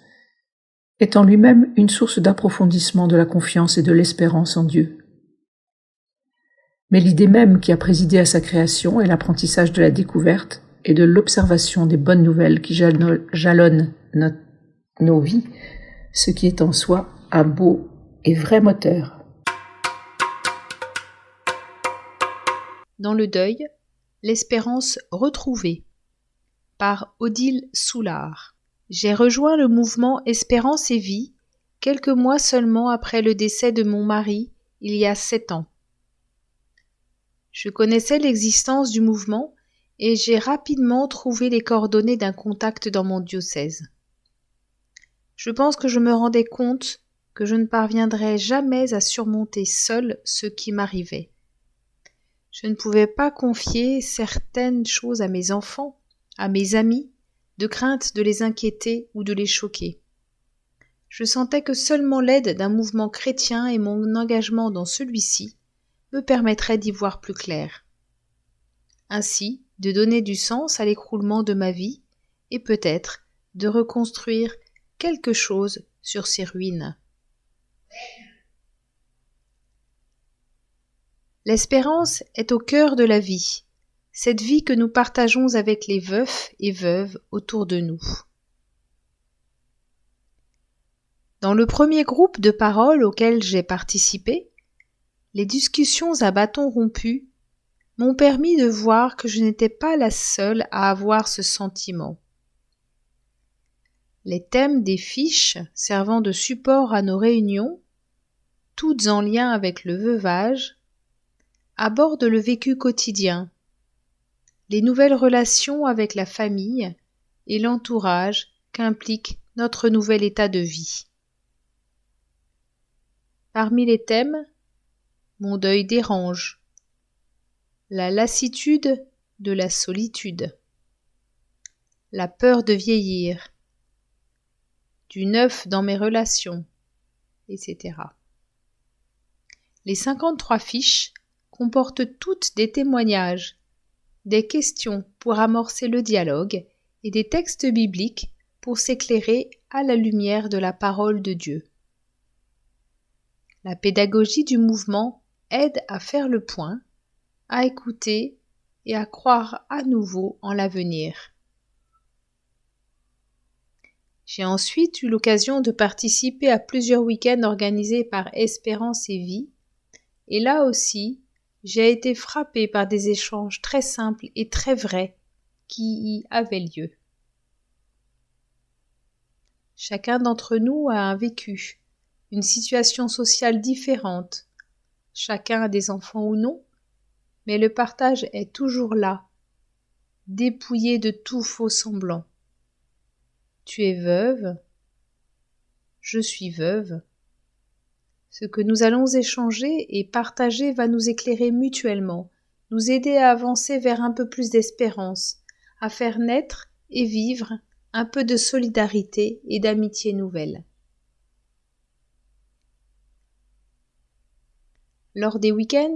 est en lui-même une source d'approfondissement de la confiance et de l'espérance en Dieu. Mais l'idée même qui a présidé à sa création est l'apprentissage de la découverte et de l'observation des bonnes nouvelles qui jalonnent nos vies, ce qui est en soi un beau et vrai moteur.
Dans le deuil, l'espérance retrouvée par Odile Soulard. J'ai rejoint le mouvement Espérance et Vie quelques mois seulement après le décès de mon mari il y a 7 ans. Je connaissais l'existence du mouvement et j'ai rapidement trouvé les coordonnées d'un contact dans mon diocèse. Je pense que je me rendais compte que je ne parviendrais jamais à surmonter seule ce qui m'arrivait. Je ne pouvais pas confier certaines choses à mes enfants, à mes amis, de crainte de les inquiéter ou de les choquer. Je sentais que seulement l'aide d'un mouvement chrétien et mon engagement dans celui-ci me permettraient d'y voir plus clair. Ainsi, de donner du sens à l'écroulement de ma vie et peut-être de reconstruire quelque chose sur ces ruines. L'espérance est au cœur de la vie, cette vie que nous partageons avec les veufs et veuves autour de nous. Dans le premier groupe de parole auquel j'ai participé, les discussions à bâtons rompus m'ont permis de voir que je n'étais pas la seule à avoir ce sentiment. Les thèmes des fiches servant de support à nos réunions, toutes en lien avec le veuvage, abordent le vécu quotidien, les nouvelles relations avec la famille et l'entourage qu'implique notre nouvel état de vie. Parmi les thèmes, mon deuil dérange, la lassitude de la solitude, la peur de vieillir, du neuf dans mes relations, etc. Les 53 fiches comportent toutes des témoignages, des questions pour amorcer le dialogue et des textes bibliques pour s'éclairer à la lumière de la parole de Dieu. La pédagogie du mouvement aide à faire le point, à écouter et à croire à nouveau en l'avenir. J'ai ensuite eu l'occasion de participer à plusieurs week-ends organisés par Espérance et Vie, et là aussi, j'ai été frappée par des échanges très simples et très vrais qui y avaient lieu. Chacun d'entre nous a un vécu, une situation sociale différente. Chacun a des enfants ou non, mais le partage est toujours là, dépouillé de tout faux semblant. Tu es veuve, je suis veuve. Ce que nous allons échanger et partager va nous éclairer mutuellement, nous aider à avancer vers un peu plus d'espérance, à faire naître et vivre un peu de solidarité et d'amitié nouvelle. Lors des week-ends,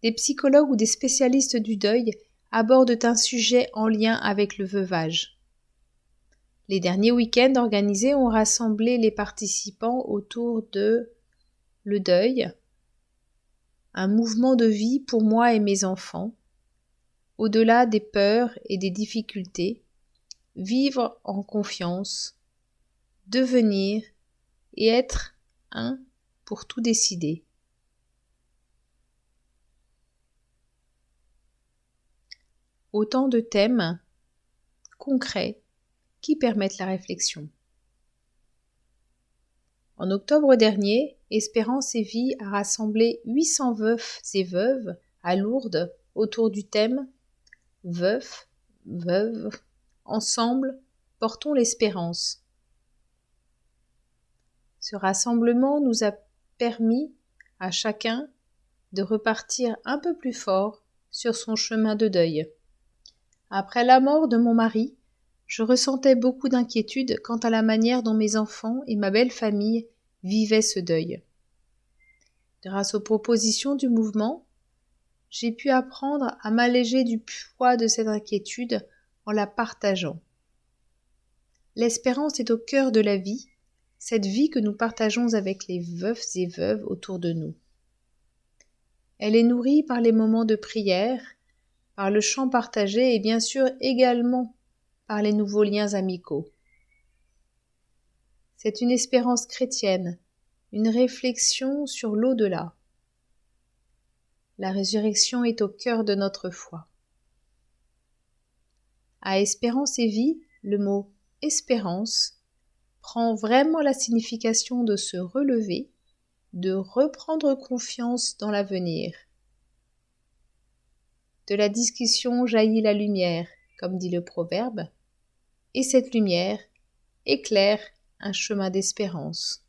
des psychologues ou des spécialistes du deuil abordent un sujet en lien avec le veuvage. Les derniers week-ends organisés ont rassemblé les participants autour de le deuil, un mouvement de vie pour moi et mes enfants, au-delà des peurs et des difficultés, vivre en confiance, devenir et être un pour tout décider. Autant de thèmes concrets qui permettent la réflexion. En octobre dernier, Espérance et Vie a rassemblé 800 veufs et veuves à Lourdes, autour du thème « Veuf, veuve, ensemble, portons l'espérance ». Ce rassemblement nous a permis à chacun de repartir un peu plus fort sur son chemin de deuil. Après la mort de mon mari, je ressentais beaucoup d'inquiétude quant à la manière dont mes enfants et ma belle famille vivaient ce deuil. Grâce aux propositions du mouvement, j'ai pu apprendre à m'alléger du poids de cette inquiétude en la partageant. L'espérance est au cœur de la vie, cette vie que nous partageons avec les veufs et veuves autour de nous. Elle est nourrie par les moments de prière, par le chant partagé et bien sûr également par les nouveaux liens amicaux. C'est une espérance chrétienne, une réflexion sur l'au-delà. La résurrection est au cœur de notre foi. À Espérance et Vie, le mot « espérance » prend vraiment la signification de se relever, de reprendre confiance dans l'avenir. De la discussion jaillit la lumière, comme dit le proverbe, et cette lumière éclaire un chemin d'espérance.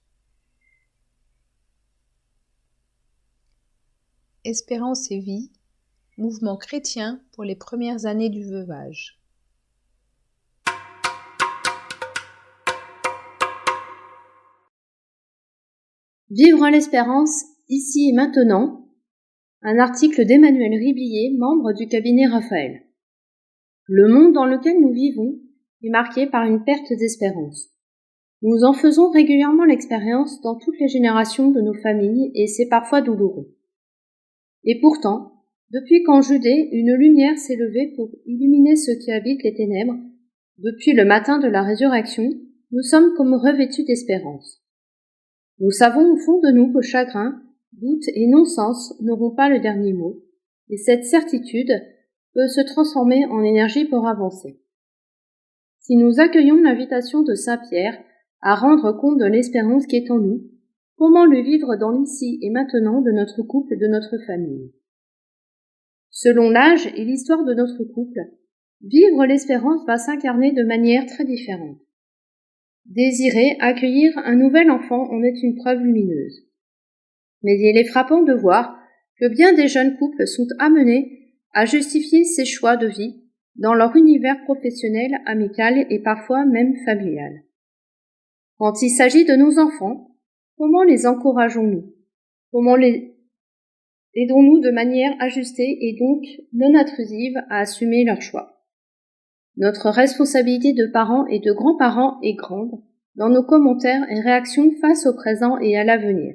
Espérance et Vie, mouvement chrétien pour les premières années du veuvage.
Vivre l'espérance, ici et maintenant. Un article d'Emmanuel Riblier, membre du cabinet Raphaël. Le monde dans lequel nous vivons est marqué par une perte d'espérance. Nous en faisons régulièrement l'expérience dans toutes les générations de nos familles et c'est parfois douloureux. Et pourtant, depuis qu'en Judée, une lumière s'est levée pour illuminer ceux qui habitent les ténèbres, depuis le matin de la résurrection, nous sommes comme revêtus d'espérance. Nous savons au fond de nous que chagrin, doute et non-sens n'auront pas le dernier mot, et cette certitude peut se transformer en énergie pour avancer. Si nous accueillons l'invitation de Saint Pierre à rendre compte de l'espérance qui est en nous, comment le vivre dans l'ici et maintenant de notre couple et de notre famille? Selon l'âge et l'histoire de notre couple, vivre l'espérance va s'incarner de manière très différente. Désirer accueillir un nouvel enfant en est une preuve lumineuse. Mais il est frappant de voir que bien des jeunes couples sont amenés à justifier ces choix de vie dans leur univers professionnel, amical et parfois même familial. Quand il s'agit de nos enfants, comment les encourageons-nous? Comment les aidons-nous de manière ajustée et donc non intrusive à assumer leurs choix? Notre responsabilité de parents et de grands-parents est grande dans nos commentaires et réactions face au présent et à l'avenir.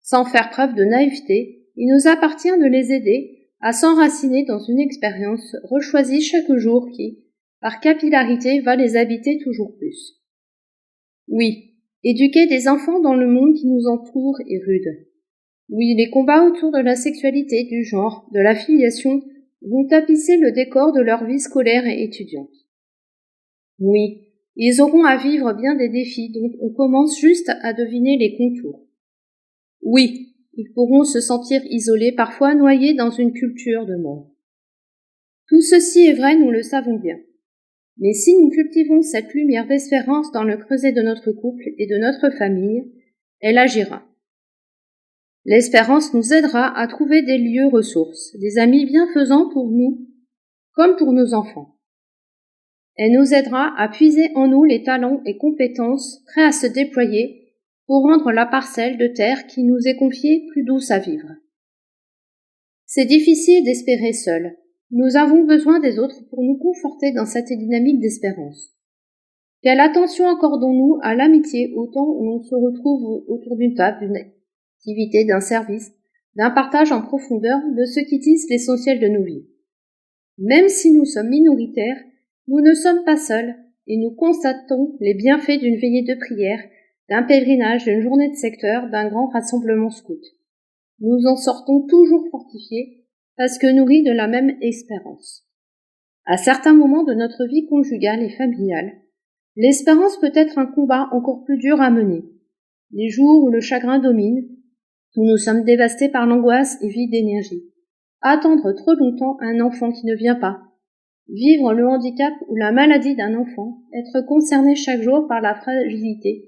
Sans faire preuve de naïveté, il nous appartient de les aider à s'enraciner dans une expérience rechoisie chaque jour qui, par capillarité, va les habiter toujours plus. Oui, éduquer des enfants dans le monde qui nous entoure est rude. Oui, les combats autour de la sexualité, du genre, de la filiation vont tapisser le décor de leur vie scolaire et étudiante. Oui, ils auront à vivre bien des défis dont on commence juste à deviner les contours. Oui, ils pourront se sentir isolés, parfois noyés dans une culture de mort. Tout ceci est vrai, nous le savons bien. Mais si nous cultivons cette lumière d'espérance dans le creuset de notre couple et de notre famille, elle agira. L'espérance nous aidera à trouver des lieux ressources, des amis bienfaisants pour nous, comme pour nos enfants. Elle nous aidera à puiser en nous les talents et compétences prêts à se déployer pour rendre la parcelle de terre qui nous est confiée plus douce à vivre. C'est difficile d'espérer seul. Nous avons besoin des autres pour nous conforter dans cette dynamique d'espérance. Quelle attention accordons-nous à l'amitié au temps où l'on se retrouve autour d'une table, d'une activité, d'un service, d'un partage en profondeur de ce qui tisse l'essentiel de nos vies. Même si nous sommes minoritaires, nous ne sommes pas seuls et nous constatons les bienfaits d'une veillée de prière, d'un pèlerinage, d'une journée de secteur, d'un grand rassemblement scout. Nous en sortons toujours fortifiés parce que nourris de la même espérance. À certains moments de notre vie conjugale et familiale, l'espérance peut être un combat encore plus dur à mener. Les jours où le chagrin domine, où nous sommes dévastés par l'angoisse et vides d'énergie. attendre trop longtemps un enfant qui ne vient pas, vivre le handicap ou la maladie d'un enfant, être concerné chaque jour par la fragilité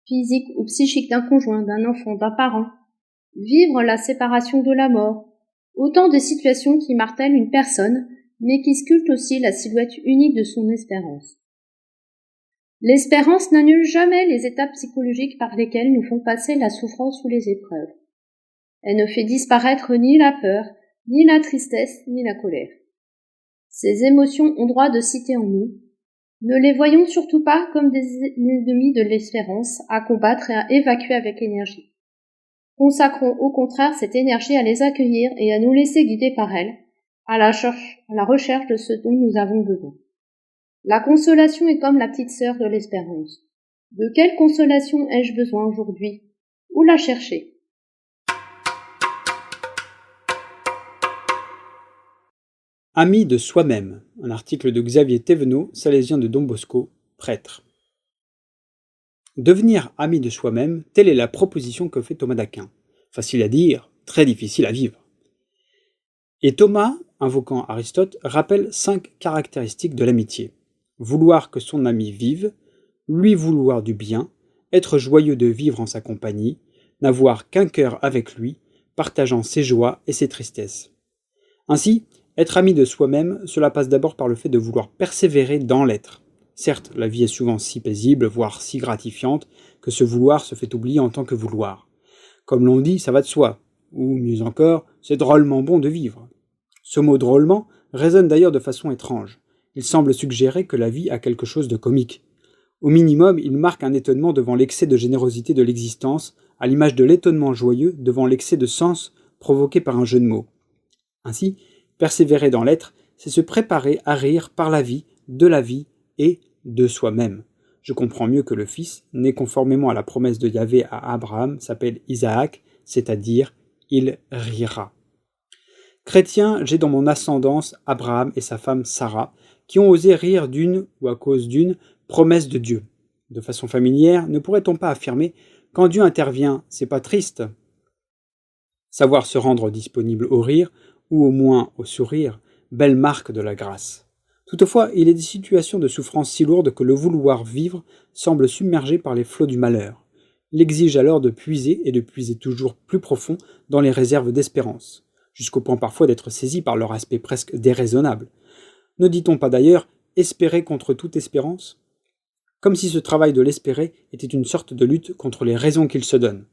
physique ou psychique d'un conjoint, d'un enfant, d'un parent, vivre la séparation de la mort, autant de situations qui martèlent une personne, mais qui sculptent aussi la silhouette unique de son espérance. L'espérance n'annule jamais les étapes psychologiques par lesquelles nous font passer la souffrance ou les épreuves. Elle ne fait disparaître ni la peur, ni la tristesse, ni la colère. Ces émotions ont droit de citer en nous. Ne les voyons surtout pas comme des ennemis de l'espérance à combattre et à évacuer avec énergie. Consacrons au contraire cette énergie à les accueillir et à nous laisser guider par elles, à la recherche de ce dont nous avons besoin. La consolation est comme la petite sœur de l'espérance. De quelle consolation ai-je besoin aujourd'hui? Où la chercher?
Ami de soi-même, un article de Xavier Thévenot, salésien de Don Bosco, prêtre. Devenir ami de soi-même, telle est la proposition que fait Thomas d'Aquin. Facile à dire, très difficile à vivre. Et Thomas, invoquant Aristote, rappelle 5 caractéristiques de l'amitié. Vouloir que son ami vive, lui vouloir du bien, être joyeux de vivre en sa compagnie, n'avoir qu'un cœur avec lui, partageant ses joies et ses tristesses. Ainsi, être ami de soi-même, cela passe d'abord par le fait de vouloir persévérer dans l'être. Certes, la vie est souvent si paisible, voire si gratifiante, que ce vouloir se fait oublier en tant que vouloir. Comme l'on dit, ça va de soi. Ou mieux encore, c'est drôlement bon de vivre. Ce mot drôlement résonne d'ailleurs de façon étrange. Il semble suggérer que la vie a quelque chose de comique. Au minimum, il marque un étonnement devant l'excès de générosité de l'existence, à l'image de l'étonnement joyeux devant l'excès de sens provoqué par un jeu de mots. Ainsi, persévérer dans l'être, c'est se préparer à rire par la vie, de la vie et de soi-même. Je comprends mieux que le fils, né conformément à la promesse de Yahvé à Abraham, s'appelle Isaac, c'est-à-dire il rira. Chrétien, j'ai dans mon ascendance Abraham et sa femme Sarah, qui ont osé rire d'une, ou à cause d'une, promesse de Dieu. De façon familière, ne pourrait-on pas affirmer « quand Dieu intervient, c'est pas triste ». Savoir se rendre disponible au rire, ou au moins au sourire, belle marque de la grâce. Toutefois, il est des situations de souffrance si lourdes que le vouloir vivre semble submergé par les flots du malheur. Il exige alors de puiser, et de puiser toujours plus profond, dans les réserves d'espérance, jusqu'au point parfois d'être saisi par leur aspect presque déraisonnable. Ne dit-on pas d'ailleurs « espérer contre toute espérance » ? Comme si ce travail de l'espérer était une sorte de lutte contre les raisons qu'il se donne.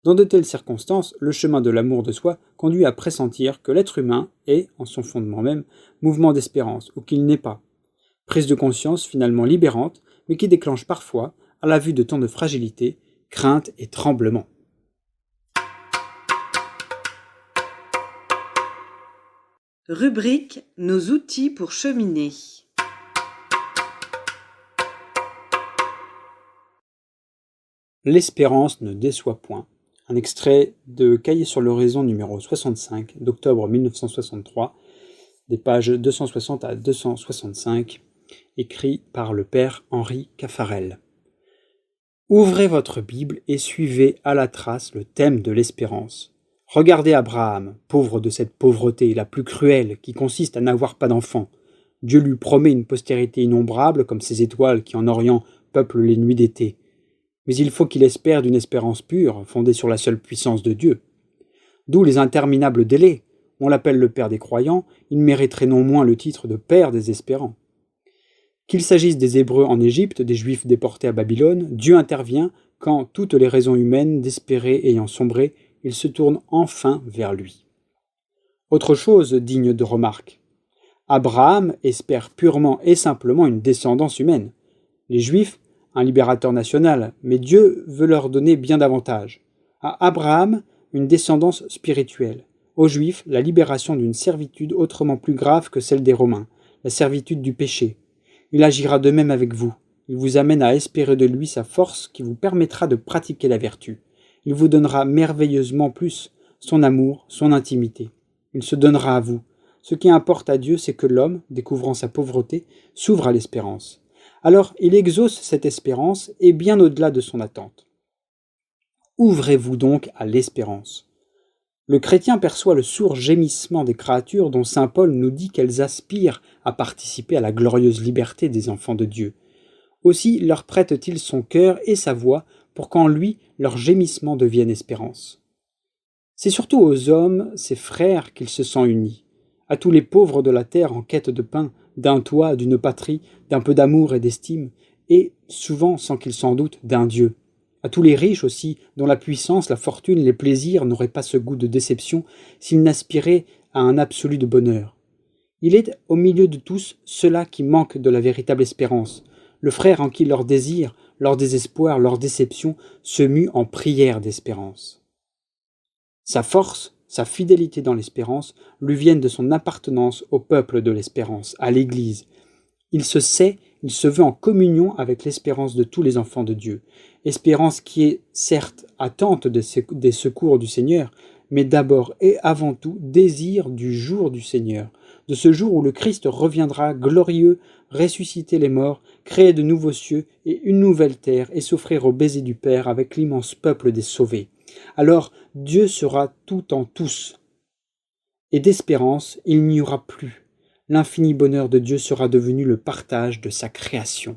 Dans de telles circonstances, le chemin de l'amour de soi conduit à pressentir que l'être humain est, en son fondement même, mouvement d'espérance, ou qu'il n'est pas. Prise de conscience finalement libérante, mais qui déclenche parfois, à la vue de tant de fragilité, crainte et tremblement.
Rubrique « Nos outils pour cheminer ».
L'espérance ne déçoit point. Un extrait de Cahiers sur l'horizon numéro 65 d'octobre 1963, des pages 260 à 265, écrit par le père Henri Caffarel. Ouvrez votre Bible et suivez à la trace le thème de l'espérance. Regardez Abraham, pauvre de cette pauvreté la plus cruelle qui consiste à n'avoir pas d'enfant. Dieu lui promet une postérité innombrable comme ces étoiles qui en Orient peuplent les nuits d'été. Mais il faut qu'il espère d'une espérance pure, fondée sur la seule puissance de Dieu. D'où les interminables délais. On l'appelle le père des croyants, il mériterait non moins le titre de père des espérants. Qu'il s'agisse des Hébreux en Égypte, des Juifs déportés à Babylone, Dieu intervient quand, toutes les raisons humaines d'espérer ayant sombré, il se tourne enfin vers lui. Autre chose digne de remarque. Abraham espère purement et simplement une descendance humaine. Les Juifs, un libérateur national, mais Dieu veut leur donner bien davantage. À Abraham, une descendance spirituelle. Aux Juifs, la libération d'une servitude autrement plus grave que celle des Romains, la servitude du péché. Il agira de même avec vous. Il vous amène à espérer de lui sa force qui vous permettra de pratiquer la vertu. Il vous donnera merveilleusement plus, son amour, son intimité. Il se donnera à vous. Ce qui importe à Dieu, c'est que l'homme, découvrant sa pauvreté, s'ouvre à l'espérance. Alors il exauce cette espérance et bien au-delà de son attente. Ouvrez-vous donc à l'espérance. Le chrétien perçoit le sourd gémissement des créatures dont saint Paul nous dit qu'elles aspirent à participer à la glorieuse liberté des enfants de Dieu. Aussi leur prête-t-il son cœur et sa voix pour qu'en lui leur gémissement devienne espérance. C'est surtout aux hommes, ses frères, qu'il se sent uni, à tous les pauvres de la terre en quête de pain, d'un toit, d'une patrie, d'un peu d'amour et d'estime, et, souvent sans qu'ils s'en doutent, d'un Dieu. À tous les riches aussi, dont la puissance, la fortune, les plaisirs n'auraient pas ce goût de déception s'ils n'aspiraient à un absolu de bonheur. Il est, au milieu de tous, ceux-là qui manquent de la véritable espérance, le frère en qui leur désir, leur désespoir, leur déception se mue en prière d'espérance. Sa force, sa fidélité dans l'espérance lui viennent de son appartenance au peuple de l'espérance, à l'Église. Il se veut en communion avec l'espérance de tous les enfants de Dieu, espérance qui est certes attente des secours du Seigneur, mais d'abord et avant tout désir du jour du Seigneur, de ce jour où le Christ reviendra glorieux, ressusciter les morts, créer de nouveaux cieux et une nouvelle terre et s'offrir au baiser du Père avec l'immense peuple des sauvés. Alors Dieu sera tout en tous. Et d'espérance, il n'y aura plus. L'infini bonheur de Dieu sera devenu le partage de sa création.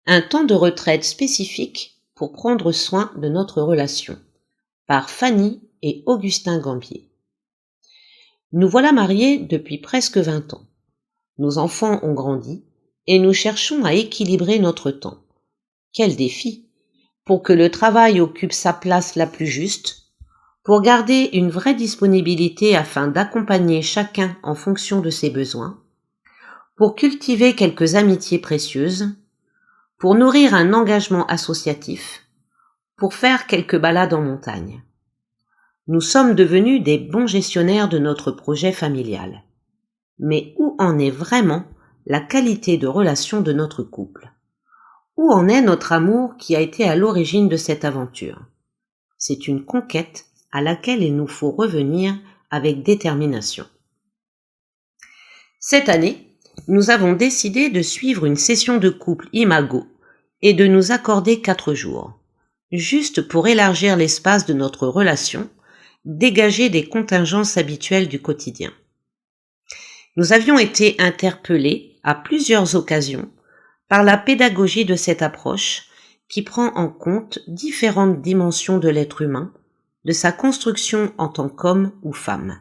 Un temps de retraite spécifique pour prendre soin de notre relation, par Fanny et Augustin Gambier. Nous voilà mariés depuis presque 20 ans. Nos enfants ont grandi et nous cherchons à équilibrer notre temps. Quel défi! Pour que le travail occupe sa place la plus juste, pour garder une vraie disponibilité afin d'accompagner chacun en fonction de ses besoins, pour cultiver quelques amitiés précieuses, pour nourrir un engagement associatif, pour faire quelques balades en montagne. Nous sommes devenus des bons gestionnaires de notre projet familial. Mais où en est vraiment la qualité de relation de notre couple? Où en est notre amour qui a été à l'origine de cette aventure? C'est une conquête à laquelle il nous faut revenir avec détermination. Cette année, nous avons décidé de suivre une session de couple Imago et de nous accorder 4 jours, juste pour élargir l'espace de notre relation, dégager des contingences habituelles du quotidien. Nous avions été interpellés à plusieurs occasions par la pédagogie de cette approche qui prend en compte différentes dimensions de l'être humain, de sa construction en tant qu'homme ou femme.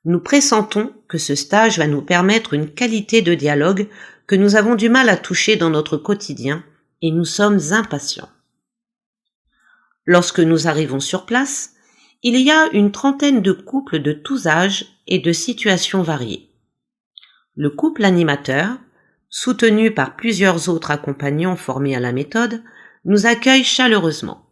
Nous pressentons que ce stage va nous permettre une qualité de dialogue que nous avons du mal à toucher dans notre quotidien et nous sommes impatients. Lorsque nous arrivons sur place, il y a une trentaine de couples de tous âges et de situations variées. Le couple animateur, soutenu par plusieurs autres accompagnants formés à la méthode, nous accueille chaleureusement.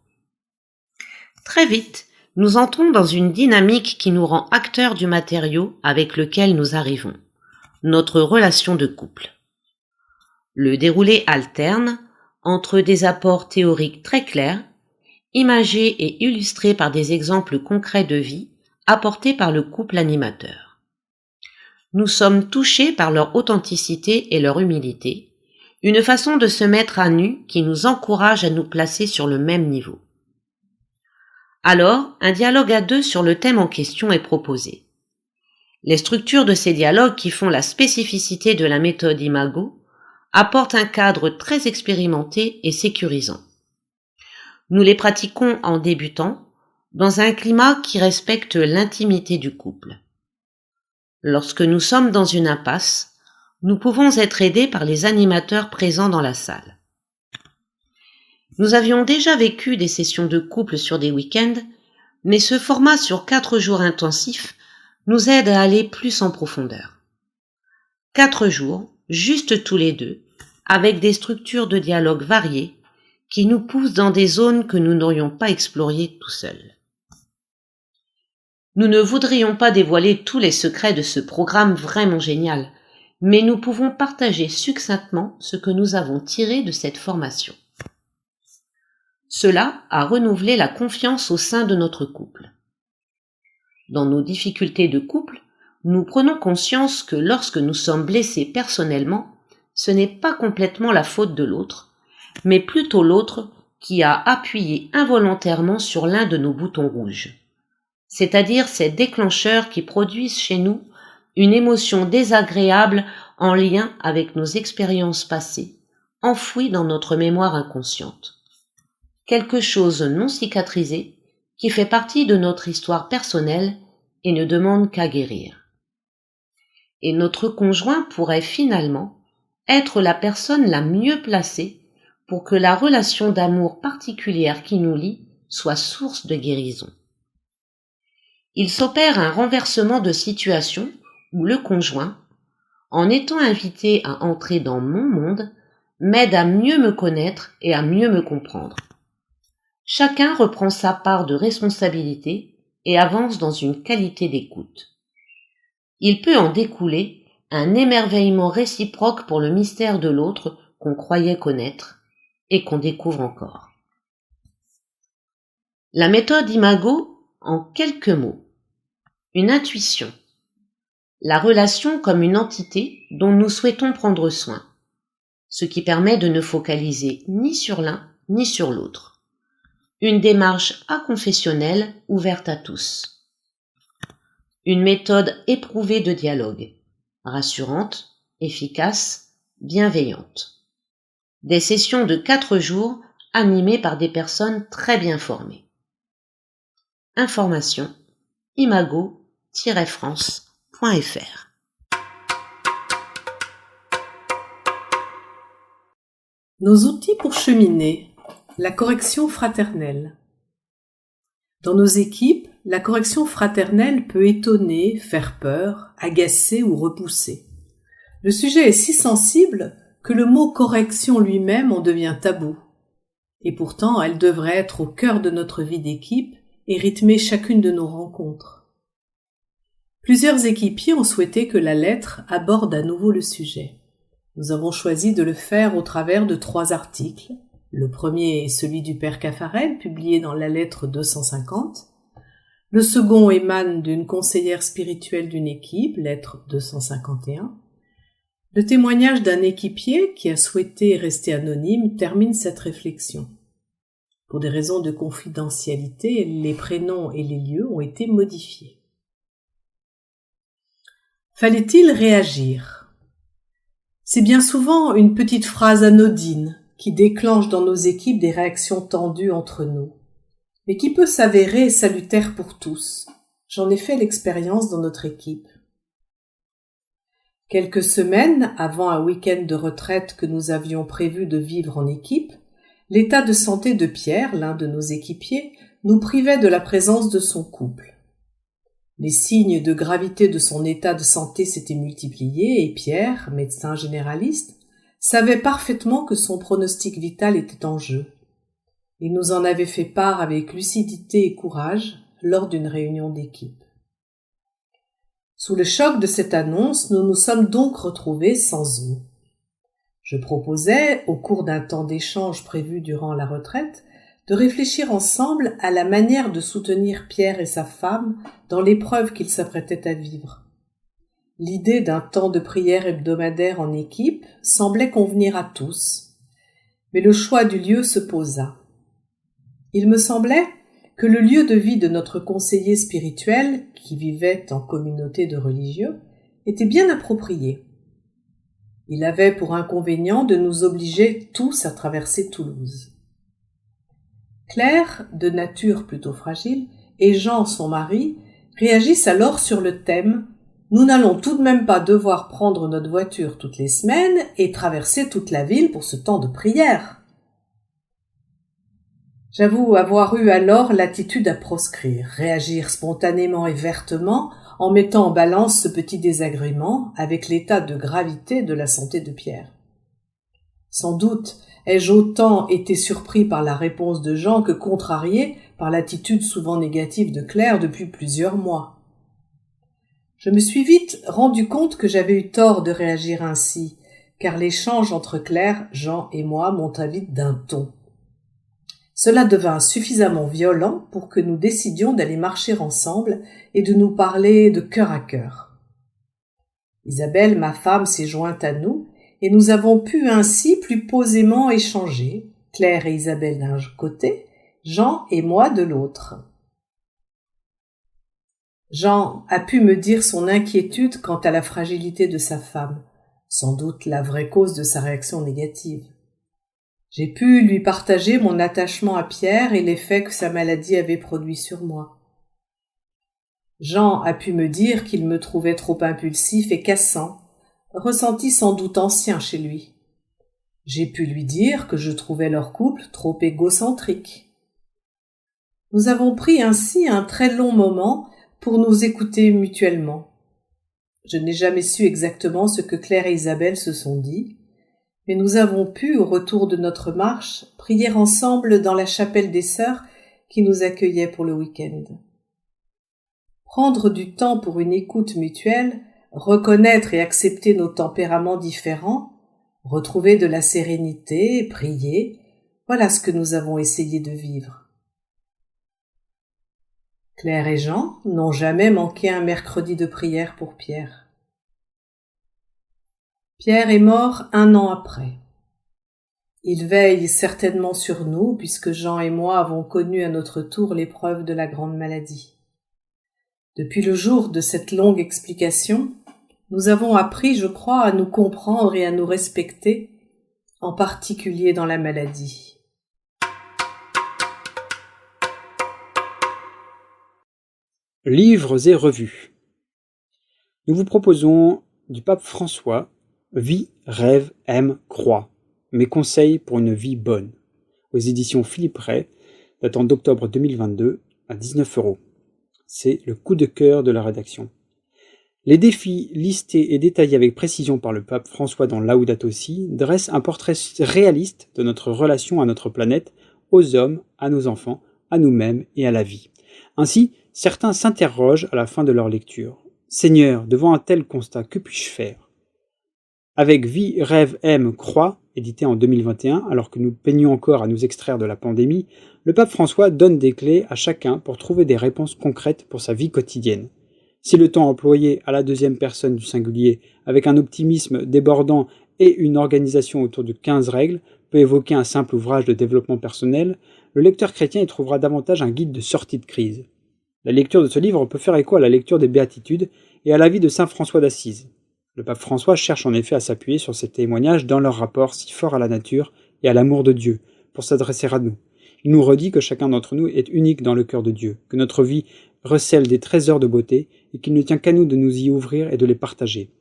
Très vite, nous entrons dans une dynamique qui nous rend acteurs du matériau avec lequel nous arrivons, notre relation de couple. Le déroulé alterne entre des apports théoriques très clairs, imagés et illustrés par des exemples concrets de vie apportés par le couple animateur. Nous sommes touchés par leur authenticité et leur humilité, une façon de se mettre à nu qui nous encourage à nous placer sur le même niveau. Alors, un dialogue à 2 sur le thème en question est proposé. Les structures de ces dialogues qui font la spécificité de la méthode Imago apportent un cadre très expérimenté et sécurisant. Nous les pratiquons en débutant, dans un climat qui respecte l'intimité du couple. Lorsque nous sommes dans une impasse, nous pouvons être aidés par les animateurs présents dans la salle. Nous avions déjà vécu des sessions de couple sur des week-ends, mais ce format sur 4 jours intensifs nous aide à aller plus en profondeur. 4 jours, juste tous les deux, avec des structures de dialogue variées qui nous poussent dans des zones que nous n'aurions pas explorées tout seuls. Nous ne voudrions pas dévoiler tous les secrets de ce programme vraiment génial, mais nous pouvons partager succinctement ce que nous avons tiré de cette formation. Cela a renouvelé la confiance au sein de notre couple. Dans nos difficultés de couple, nous prenons conscience que lorsque nous sommes blessés personnellement, ce n'est pas complètement la faute de l'autre, mais plutôt l'autre qui a appuyé involontairement sur l'un de nos boutons rouges, c'est-à-dire ces déclencheurs qui produisent chez nous une émotion désagréable en lien avec nos expériences passées, enfouies dans notre mémoire inconsciente. Quelque chose non cicatrisé qui fait partie de notre histoire personnelle et ne demande qu'à guérir. Et notre conjoint pourrait finalement être la personne la mieux placée pour que la relation d'amour particulière qui nous lie soit source de guérison. Il s'opère un renversement de situation où le conjoint, en étant invité à entrer dans mon monde, m'aide à mieux me connaître et à mieux me comprendre. Chacun reprend sa part de responsabilité et avance dans une qualité d'écoute. Il peut en découler un émerveillement réciproque pour le mystère de l'autre qu'on croyait connaître et qu'on découvre encore. La méthode Imago, en quelques mots. Une intuition. La relation comme une entité dont nous souhaitons prendre soin, ce qui permet de ne focaliser ni sur l'un ni sur l'autre. Une démarche aconfessionnelle ouverte à tous. Une méthode éprouvée de dialogue, rassurante, efficace, bienveillante. Des sessions de 4 jours animées par des personnes très bien formées. Information imago-france.fr.
Nos outils pour cheminer. La correction fraternelle. Dans nos équipes, la correction fraternelle peut étonner, faire peur, agacer ou repousser. Le sujet est si sensible que le mot correction lui-même en devient tabou. Et pourtant, elle devrait être au cœur de notre vie d'équipe et rythmer chacune de nos rencontres. Plusieurs équipiers ont souhaité que la lettre aborde à nouveau le sujet. Nous avons choisi de le faire au travers de 3 articles. Le premier est celui du père Caffarel, publié dans la lettre 250. Le second émane d'une conseillère spirituelle d'une équipe, lettre 251. Le témoignage d'un équipier qui a souhaité rester anonyme termine cette réflexion. Pour des raisons de confidentialité, les prénoms et les lieux ont été modifiés. Fallait-il réagir ? C'est bien souvent une petite phrase anodine qui déclenche dans nos équipes des réactions tendues entre nous, mais qui peut s'avérer salutaire pour tous. J'en ai fait l'expérience dans notre équipe. Quelques semaines avant un week-end de retraite que nous avions prévu de vivre en équipe, l'état de santé de Pierre, l'un de nos équipiers, nous privait de la présence de son couple. Les signes de gravité de son état de santé s'étaient multipliés et Pierre, médecin généraliste, savait parfaitement que son pronostic vital était en jeu. Il nous en avait fait part avec lucidité et courage lors d'une réunion d'équipe. Sous le choc de cette annonce, nous nous sommes donc retrouvés sans eux. Je proposais, au cours d'un temps d'échange prévu durant la retraite, de réfléchir ensemble à la manière de soutenir Pierre et sa femme dans l'épreuve qu'ils s'apprêtaient à vivre. L'idée d'un temps de prière hebdomadaire en équipe semblait convenir à tous, mais le choix du lieu se posa. Il me semblait que le lieu de vie de notre conseiller spirituel, qui vivait en communauté de religieux, était bien approprié. Il avait pour inconvénient de nous obliger tous à traverser Toulouse. Claire, de nature plutôt fragile, et Jean, son mari, réagissent alors sur le thème « Nous n'allons tout de même pas devoir prendre notre voiture toutes les semaines et traverser toute la ville pour ce temps de prière. » J'avoue avoir eu alors l'attitude à proscrire, réagir spontanément et vertement en mettant en balance ce petit désagrément avec l'état de gravité de la santé de Pierre. Sans doute ai-je autant été surpris par la réponse de Jean que contrarié par l'attitude souvent négative de Claire depuis plusieurs mois. Je me suis vite rendu compte que j'avais eu tort de réagir ainsi, car l'échange entre Claire, Jean et moi monta vite d'un ton. Cela devint suffisamment violent pour que nous décidions d'aller marcher ensemble et de nous parler de cœur à cœur. Isabelle, ma femme, s'est jointe à nous et nous avons pu ainsi plus posément échanger, Claire et Isabelle d'un côté, Jean et moi de l'autre. Jean a pu me dire son inquiétude quant à la fragilité de sa femme, sans doute la vraie cause de sa réaction négative. J'ai pu lui partager mon attachement à Pierre et l'effet que sa maladie avait produit sur moi. Jean a pu me dire qu'il me trouvait trop impulsif et cassant, ressenti sans doute ancien chez lui. J'ai pu lui dire que je trouvais leur couple trop égocentrique. Nous avons pris ainsi un très long moment pour nous écouter mutuellement. Je n'ai jamais su exactement ce que Claire et Isabelle se sont dit, mais nous avons pu, au retour de notre marche, prier ensemble dans la chapelle des sœurs qui nous accueillait pour le week-end. Prendre du temps pour une écoute mutuelle, reconnaître et accepter nos tempéraments différents, retrouver de la sérénité, prier, voilà ce que nous avons essayé de vivre. Claire et Jean n'ont jamais manqué un mercredi de prière pour Pierre. Pierre est mort 1 an après. Il veille certainement sur nous, puisque Jean et moi avons connu à notre tour l'épreuve de la grande maladie. Depuis le jour de cette longue explication, nous avons appris, je crois, à nous comprendre et à nous respecter, en particulier dans la maladie.
Livres et revues. Nous vous proposons du pape François, Vie, rêve, aime, croit. Mes conseils pour une vie bonne. Aux éditions Philippe Ray, datant d'octobre 2022, à 19 €. C'est le coup de cœur de la rédaction. Les défis listés et détaillés avec précision par le pape François dans Laudato Si dressent un portrait réaliste de notre relation à notre planète, aux hommes, à nos enfants, à nous-mêmes et à la vie. Ainsi, certains s'interrogent à la fin de leur lecture. Seigneur, devant un tel constat, que puis-je faire ? Avec Vie, rêve, aime, croit, édité en 2021, alors que nous peignons encore à nous extraire de la pandémie, le pape François donne des clés à chacun pour trouver des réponses concrètes pour sa vie quotidienne. Si le temps employé à la deuxième personne du singulier, avec un optimisme débordant et une organisation autour de 15 règles, peut évoquer un simple ouvrage de développement personnel, le lecteur chrétien y trouvera davantage un guide de sortie de crise. La lecture de ce livre peut faire écho à la lecture des Béatitudes et à la vie de saint François d'Assise. Le pape François cherche en effet à s'appuyer sur ces témoignages dans leur rapport si fort à la nature et à l'amour de Dieu, pour s'adresser à nous. Il nous redit que chacun d'entre nous est unique dans le cœur de Dieu, que notre vie recèle des trésors de beauté et qu'il ne tient qu'à nous de nous y ouvrir et de les partager.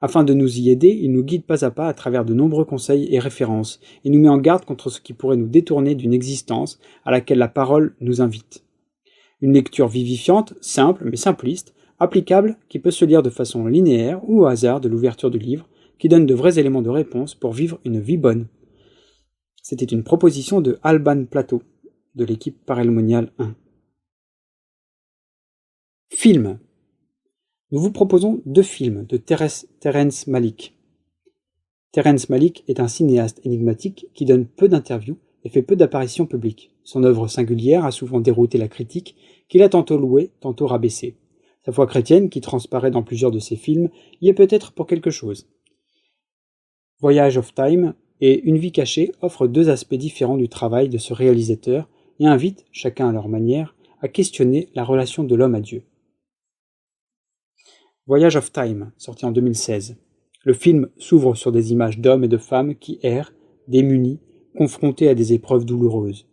Afin de nous y aider, il nous guide pas à pas à travers de nombreux conseils et références et nous met en garde contre ce qui pourrait nous détourner d'une existence à laquelle la parole nous invite. Une lecture vivifiante, simple mais simpliste, applicable, qui peut se lire de façon linéaire ou au hasard de l'ouverture du livre, qui donne de vrais éléments de réponse pour vivre une vie bonne. C'était une proposition de Alban Plateau, de l'équipe Parelmonial 1. Film. Nous vous proposons 2 films de Terrence Malick. Terrence Malick est un cinéaste énigmatique qui donne peu d'interviews et fait peu d'apparitions publiques. Son œuvre singulière a souvent dérouté la critique, qu'il a tantôt louée, tantôt rabaissée. Sa foi chrétienne, qui transparaît dans plusieurs de ses films, y est peut-être pour quelque chose. Voyage of Time et Une vie cachée offrent 2 aspects différents du travail de ce réalisateur et invitent, chacun à leur manière, à questionner la relation de l'homme à Dieu. Voyage of Time, sorti en 2016. Le film s'ouvre sur des images d'hommes et de femmes qui errent, démunis, confrontés à des épreuves douloureuses.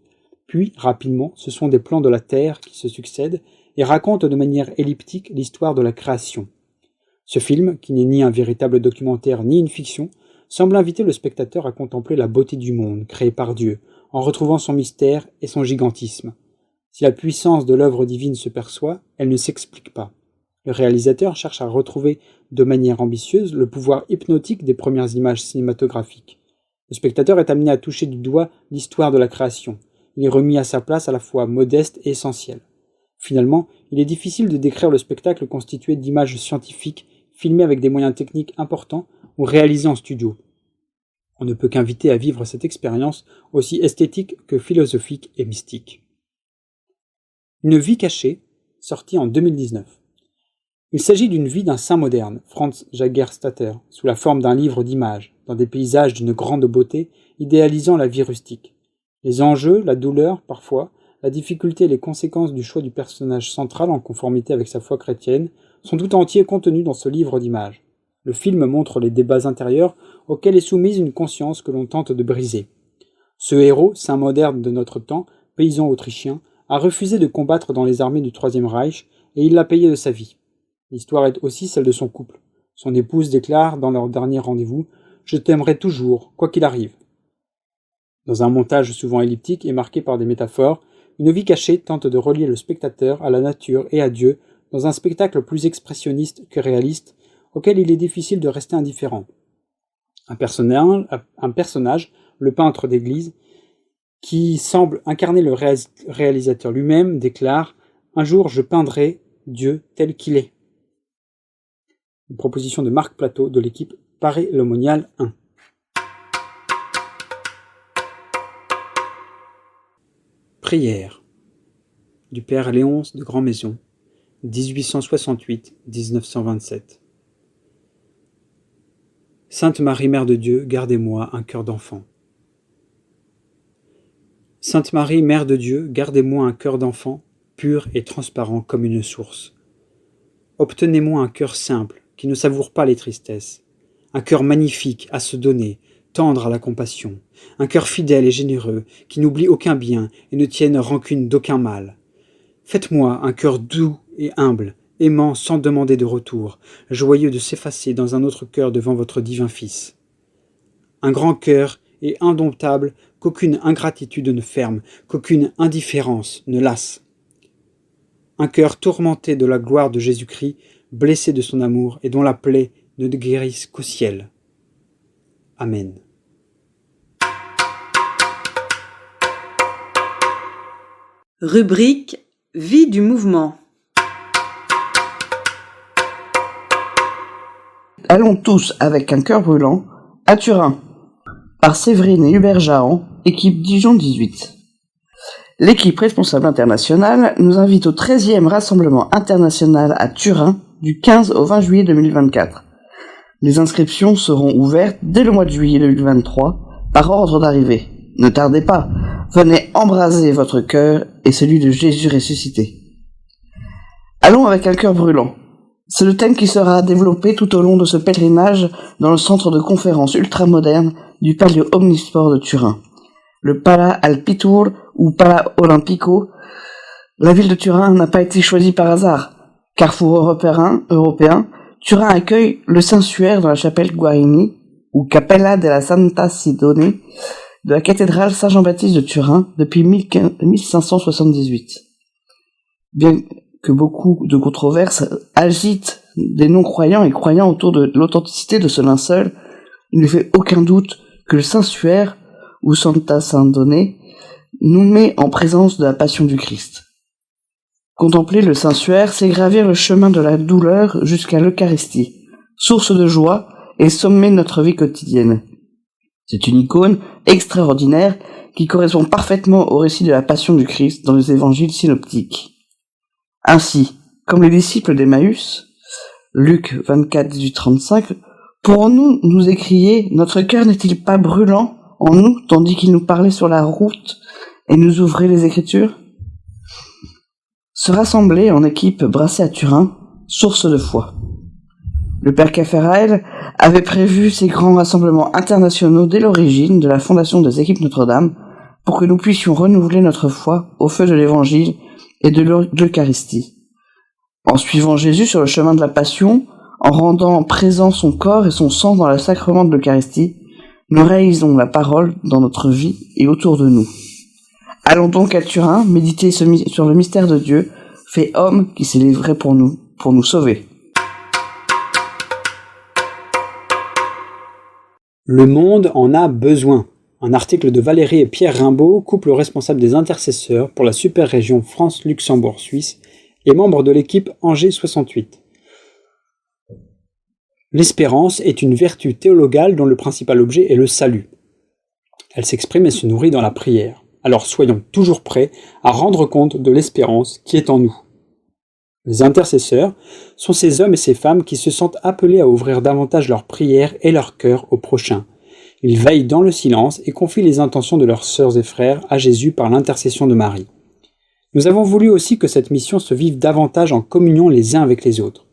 Puis, rapidement, ce sont des plans de la Terre qui se succèdent et raconte de manière elliptique l'histoire de la création. Ce film, qui n'est ni un véritable documentaire ni une fiction, semble inviter le spectateur à contempler la beauté du monde créé par Dieu, en retrouvant son mystère et son gigantisme. Si la puissance de l'œuvre divine se perçoit, elle ne s'explique pas. Le réalisateur cherche à retrouver de manière ambitieuse le pouvoir hypnotique des premières images cinématographiques. Le spectateur est amené à toucher du doigt l'histoire de la création. Il est remis à sa place à la fois modeste et essentielle. Finalement, il est difficile de décrire le spectacle constitué d'images scientifiques, filmées avec des moyens techniques importants ou réalisées en studio. On ne peut qu'inviter à vivre cette expérience aussi esthétique que philosophique et mystique. Une vie cachée, sortie en 2019. Il s'agit d'une vie d'un saint moderne, Franz Jagerstatter, sous la forme d'un livre d'images, dans des paysages d'une grande beauté, idéalisant la vie rustique. Les enjeux, la douleur, parfois, la difficulté et les conséquences du choix du personnage central en conformité avec sa foi chrétienne sont tout entiers contenus dans ce livre d'images. Le film montre les débats intérieurs auxquels est soumise une conscience que l'on tente de briser. Ce héros, saint moderne de notre temps, paysan autrichien, a refusé de combattre dans les armées du Troisième Reich et il l'a payé de sa vie. L'histoire est aussi celle de son couple. Son épouse déclare dans leur dernier rendez-vous « Je t'aimerai toujours, quoi qu'il arrive ». Dans un montage souvent elliptique et marqué par des métaphores, Une vie cachée tente de relier le spectateur à la nature et à Dieu dans un spectacle plus expressionniste que réaliste, auquel il est difficile de rester indifférent. Un personnage, le peintre d'église, qui semble incarner le réalisateur lui-même, déclare « Un jour je peindrai Dieu tel qu'il est ». Une proposition de Marc Plateau de l'équipe Paray-le-Monial 1. Prière du Père Léonce de Grandmaison, 1868-1927. Sainte Marie, Mère de Dieu, gardez-moi un cœur d'enfant. Sainte Marie, Mère de Dieu, gardez-moi un cœur d'enfant, pur et transparent comme une source. Obtenez-moi un cœur simple, qui ne savoure pas les tristesses, un cœur magnifique à se donner, tendre à la compassion, un cœur fidèle et généreux, qui n'oublie aucun bien et ne tienne rancune d'aucun mal. Faites-moi un cœur doux et humble, aimant sans demander de retour, joyeux de s'effacer dans un autre cœur devant votre divin Fils. Un grand cœur et indomptable qu'aucune ingratitude ne ferme, qu'aucune indifférence ne lasse. Un cœur tourmenté de la gloire de Jésus-Christ, blessé de son amour et dont la plaie ne guérisse qu'au ciel. Amen.
Rubrique Vie du mouvement.
Allons tous avec un cœur brûlant à Turin, par Séverine et Hubert Jahan, équipe Dijon 18. L'équipe responsable internationale nous invite au 13e rassemblement international à Turin du 15 au 20 juillet 2024. Les inscriptions seront ouvertes dès le mois de juillet 2023 par ordre d'arrivée. Ne tardez pas, venez embraser votre cœur et celui de Jésus ressuscité. Allons avec un cœur brûlant. C'est le thème qui sera développé tout au long de ce pèlerinage dans le centre de conférence ultramoderne du Palio Omnisport de Turin. Le Pala Alpitur ou Pala Olimpico, la ville de Turin n'a pas été choisie par hasard. Carrefour européen, Turin accueille le Saint-Suaire dans la chapelle Guarini, ou Cappella della Santa Sidone, de la cathédrale Saint-Jean-Baptiste de Turin depuis 1578. Bien que beaucoup de controverses agitent des non-croyants et croyants autour de l'authenticité de ce linceul, il ne fait aucun doute que le Saint-Suaire, ou Santa Sindone, nous met en présence de la passion du Christ. Contempler le Saint-Suaire, c'est gravir le chemin de la douleur jusqu'à l'Eucharistie, source de joie et sommet de notre vie quotidienne. C'est une icône extraordinaire qui correspond parfaitement au récit de la passion du Christ dans les évangiles synoptiques. Ainsi, comme les disciples d'Emmaüs, Luc 24, 18, 35, pourrons-nous nous écrier « Notre cœur n'est-il pas brûlant en nous, tandis qu'il nous parlait sur la route et nous ouvrait les Écritures ?» Se rassembler en équipe brassée à Turin, source de foi. Le père Caffarel avait prévu ces grands rassemblements internationaux dès l'origine de la fondation des équipes Notre-Dame pour que nous puissions renouveler notre foi au feu de l'Évangile et de l'Eucharistie. En suivant Jésus sur le chemin de la Passion, en rendant présent son corps et son sang dans le sacrement de l'Eucharistie, nous réalisons la parole dans notre vie et autour de nous. Allons donc à Turin méditer sur le mystère de Dieu, fait homme qui s'est livré pour nous sauver.
Le monde en a besoin. Un article de Valérie et Pierre Rimbaud, couple responsable des intercesseurs pour la super région France-Luxembourg-Suisse et membre de l'équipe Angers 68. L'espérance est une vertu théologale dont le principal objet est le salut. Elle s'exprime et se nourrit dans la prière. Alors soyons toujours prêts à rendre compte de l'espérance qui est en nous. Les intercesseurs sont ces hommes et ces femmes qui se sentent appelés à ouvrir davantage leurs prières et leur cœur au prochain. Ils veillent dans le silence et confient les intentions de leurs sœurs et frères à Jésus par l'intercession de Marie. Nous avons voulu aussi que cette mission se vive davantage en communion les uns avec les autres.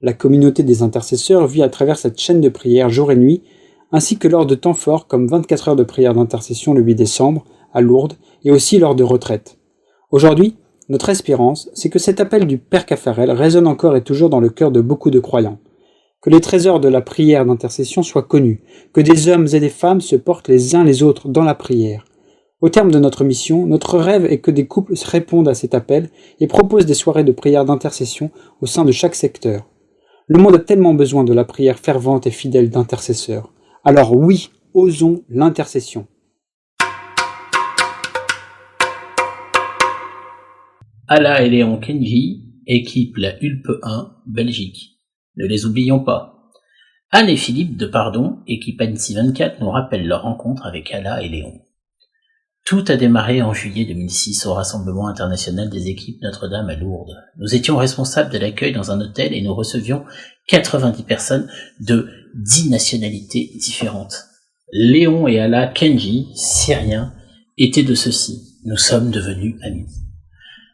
La communauté des intercesseurs vit à travers cette chaîne de prière jour et nuit, ainsi que lors de temps forts comme 24 heures de prière d'intercession le 8 décembre à Lourdes et aussi lors de retraites. Aujourd'hui, notre espérance, c'est que cet appel du Père Caffarel résonne encore et toujours dans le cœur de beaucoup de croyants. Que les trésors de la prière d'intercession soient connus, que des hommes et des femmes se portent les uns les autres dans la prière. Au terme de notre mission, notre rêve est que des couples répondent à cet appel et proposent des soirées de prière d'intercession au sein de chaque secteur. Le monde a tellement besoin de la prière fervente et fidèle d'intercesseurs. Alors oui, osons l'intercession.
Ala et Léon Kenji, équipe la Hulpe 1, Belgique. Ne les oublions pas. Anne et Philippe de Pardon, équipe Annecy 24, nous rappellent leur rencontre avec Ala et Léon. Tout a démarré en juillet 2006 au Rassemblement international des équipes Notre-Dame à Lourdes. Nous étions responsables de l'accueil dans un hôtel et nous recevions 90 personnes de 10 nationalités différentes. Léon et Ala Kenji, syriens, étaient de ceux-ci. Nous sommes devenus amis.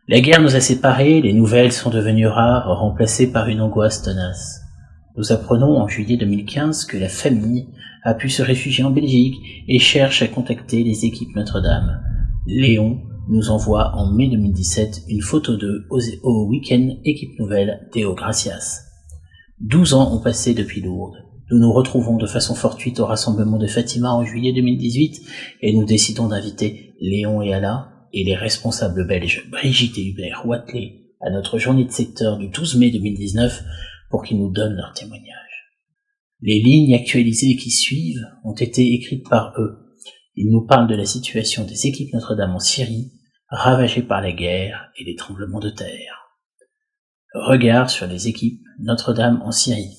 La guerre nous a séparés, les nouvelles sont devenues rares, remplacées par une angoisse tenace. Nous apprenons en juillet 2015 que la famille a pu se réfugier en Belgique et cherche à contacter les équipes Notre-Dame. Léon nous envoie en mai 2017 une photo d'eux au week-end équipe nouvelle Deo Gracias. 12 ans ont passé depuis Lourdes. Nous nous retrouvons de façon fortuite au rassemblement de Fatima en juillet 2018 et nous décidons d'inviter Léon et Ala et les responsables belges Brigitte et Hubert Watley à notre journée de secteur du 12 mai 2019 pour qu'ils nous donnent leur témoignage. Les lignes actualisées qui suivent ont été écrites par eux. Ils nous parlent de la situation des équipes Notre-Dame en Syrie, ravagées par la guerre et les tremblements de terre. Regard sur les équipes Notre-Dame en Syrie.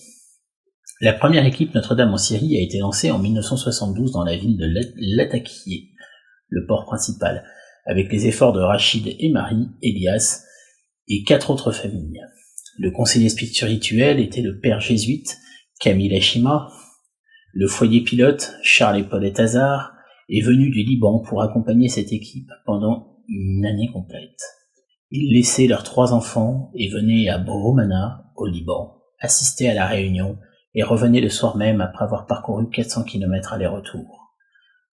La première équipe Notre-Dame en Syrie a été lancée en 1972 dans la ville de Latakié, le port principal, avec les efforts de Rachid et Marie, Elias et 4 autres familles. Le conseiller spirituel était le père jésuite Camille Hashima. Le foyer pilote, Charles et Paulette Hazard, est venu du Liban pour accompagner cette équipe pendant une année complète. Ils laissaient leurs 3 enfants et venaient à Boromana, au Liban, assister à la réunion et revenaient le soir même après avoir parcouru 400 km aller-retour.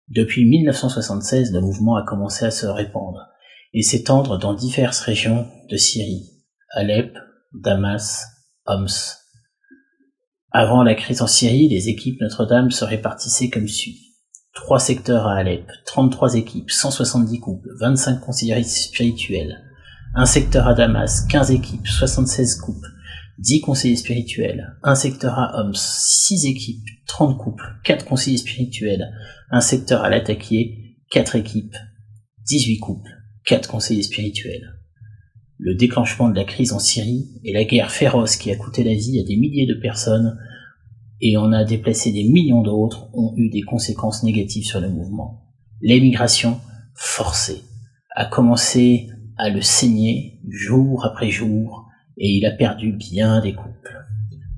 Depuis 1976, le mouvement a commencé à se répandre et s'étendre dans diverses régions de Syrie, Alep, Damas, Homs. Avant la crise en Syrie, les équipes Notre-Dame se répartissaient comme suit. 3 secteurs à Alep, 33 équipes, 170 couples, 25 conseillers spirituels. Un secteur à Damas, 15 équipes, 76 couples, 10 conseillers spirituels. Un secteur à Homs, 6 équipes, 30 couples, 4 conseillers spirituels. Un secteur à Latakié, 4 équipes, 18 couples, 4 conseillers spirituels. Le déclenchement de la crise en Syrie et la guerre féroce qui a coûté la vie à des milliers de personnes et en a déplacé des millions d'autres ont eu des conséquences négatives sur le mouvement. L'émigration forcée a commencé à le saigner jour après jour et il a perdu bien des couples.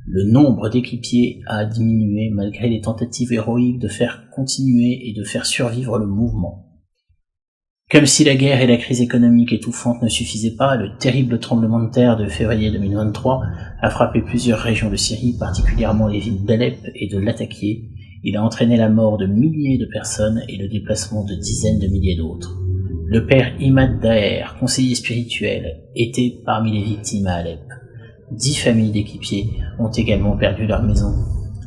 Le nombre d'équipiers a diminué malgré les tentatives héroïques de faire continuer et de faire survivre le mouvement. Comme si la guerre et la crise économique étouffante ne suffisaient pas, le terrible tremblement de terre de février 2023 a frappé plusieurs régions de Syrie, particulièrement les villes d'Alep et de Latakié. Il a entraîné la mort de milliers de personnes et le déplacement de dizaines de milliers d'autres. Le père Imad Daher, conseiller spirituel, était parmi les victimes à Alep. 10 familles d'équipiers ont également perdu leur maison.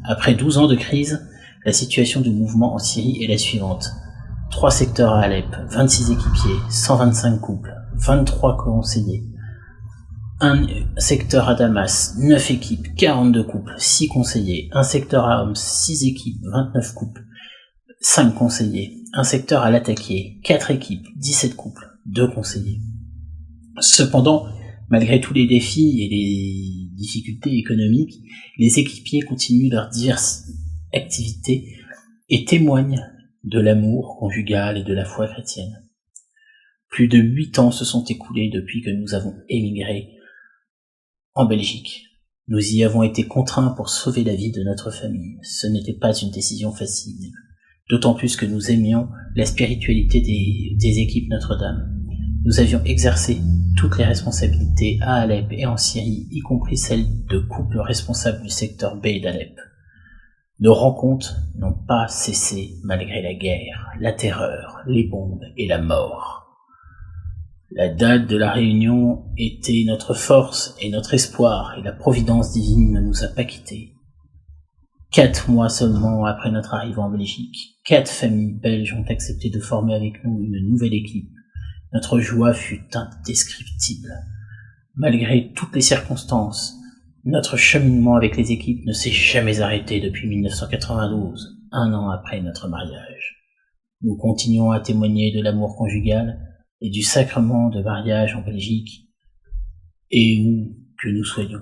Après 12 ans de crise, la situation du mouvement en Syrie est la suivante. 3 secteurs à Alep, 26 équipiers, 125 couples, 23 conseillers. Un secteur à Damas, 9 équipes, 42 couples, 6 conseillers. Un secteur à Homs, 6 équipes, 29 couples, 5 conseillers. Un secteur à Latakié, 4 équipes, 17 couples, 2 conseillers. Cependant, malgré tous les défis et les difficultés économiques, les équipiers continuent leurs diverses activités et témoignent de l'amour conjugal et de la foi chrétienne. Plus de 8 ans se sont écoulés depuis que nous avons émigré en Belgique. Nous y avons été contraints pour sauver la vie de notre famille. Ce n'était pas une décision facile. D'autant plus que nous aimions la spiritualité des équipes Notre-Dame. Nous avions exercé toutes les responsabilités à Alep et en Syrie, y compris celles de couple responsable du secteur B d'Alep. Nos rencontres n'ont pas cessé malgré la guerre, la terreur, les bombes et la mort. La date de la réunion était notre force et notre espoir, et la providence divine ne nous a pas quittés. 4 mois seulement après notre arrivée en Belgique, 4 familles belges ont accepté de former avec nous une nouvelle équipe. Notre joie fut indescriptible. Malgré toutes les circonstances, notre cheminement avec les équipes ne s'est jamais arrêté depuis 1992, 1 an après notre mariage. Nous continuons à témoigner de l'amour conjugal et du sacrement de mariage en Belgique et où que nous soyons.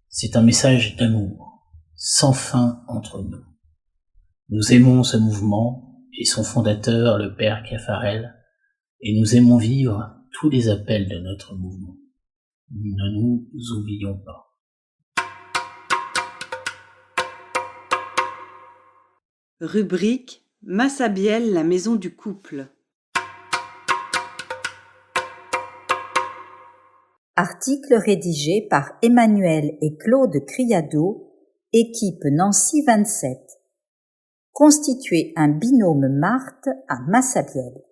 C'est un message d'amour, sans fin entre nous. Nous aimons ce mouvement et son fondateur, le père Caffarel, et nous aimons vivre tous les appels de notre mouvement. Ne nous oublions pas.
Rubrique Massabielle, la maison du couple.
Article rédigé par Emmanuel et Claude Criado, équipe Nancy 27. Constituer un binôme Marthe à Massabielle.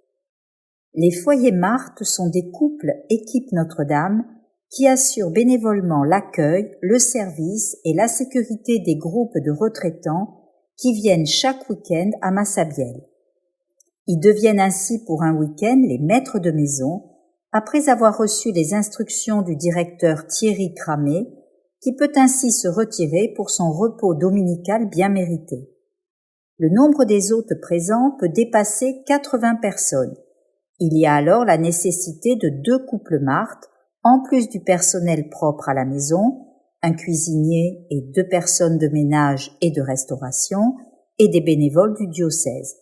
Les foyers Marthe sont des couples équipe Notre-Dame qui assurent bénévolement l'accueil, le service et la sécurité des groupes de retraitants qui viennent chaque week-end à Massabielle. Ils deviennent ainsi pour un week-end les maîtres de maison après avoir reçu les instructions du directeur Thierry Cramé, qui peut ainsi se retirer pour son repos dominical bien mérité. Le nombre des hôtes présents peut dépasser 80 personnes. Il y a alors la nécessité de 2 couples Marthe, en plus du personnel propre à la maison, un cuisinier et 2 personnes de ménage et de restauration, et des bénévoles du diocèse.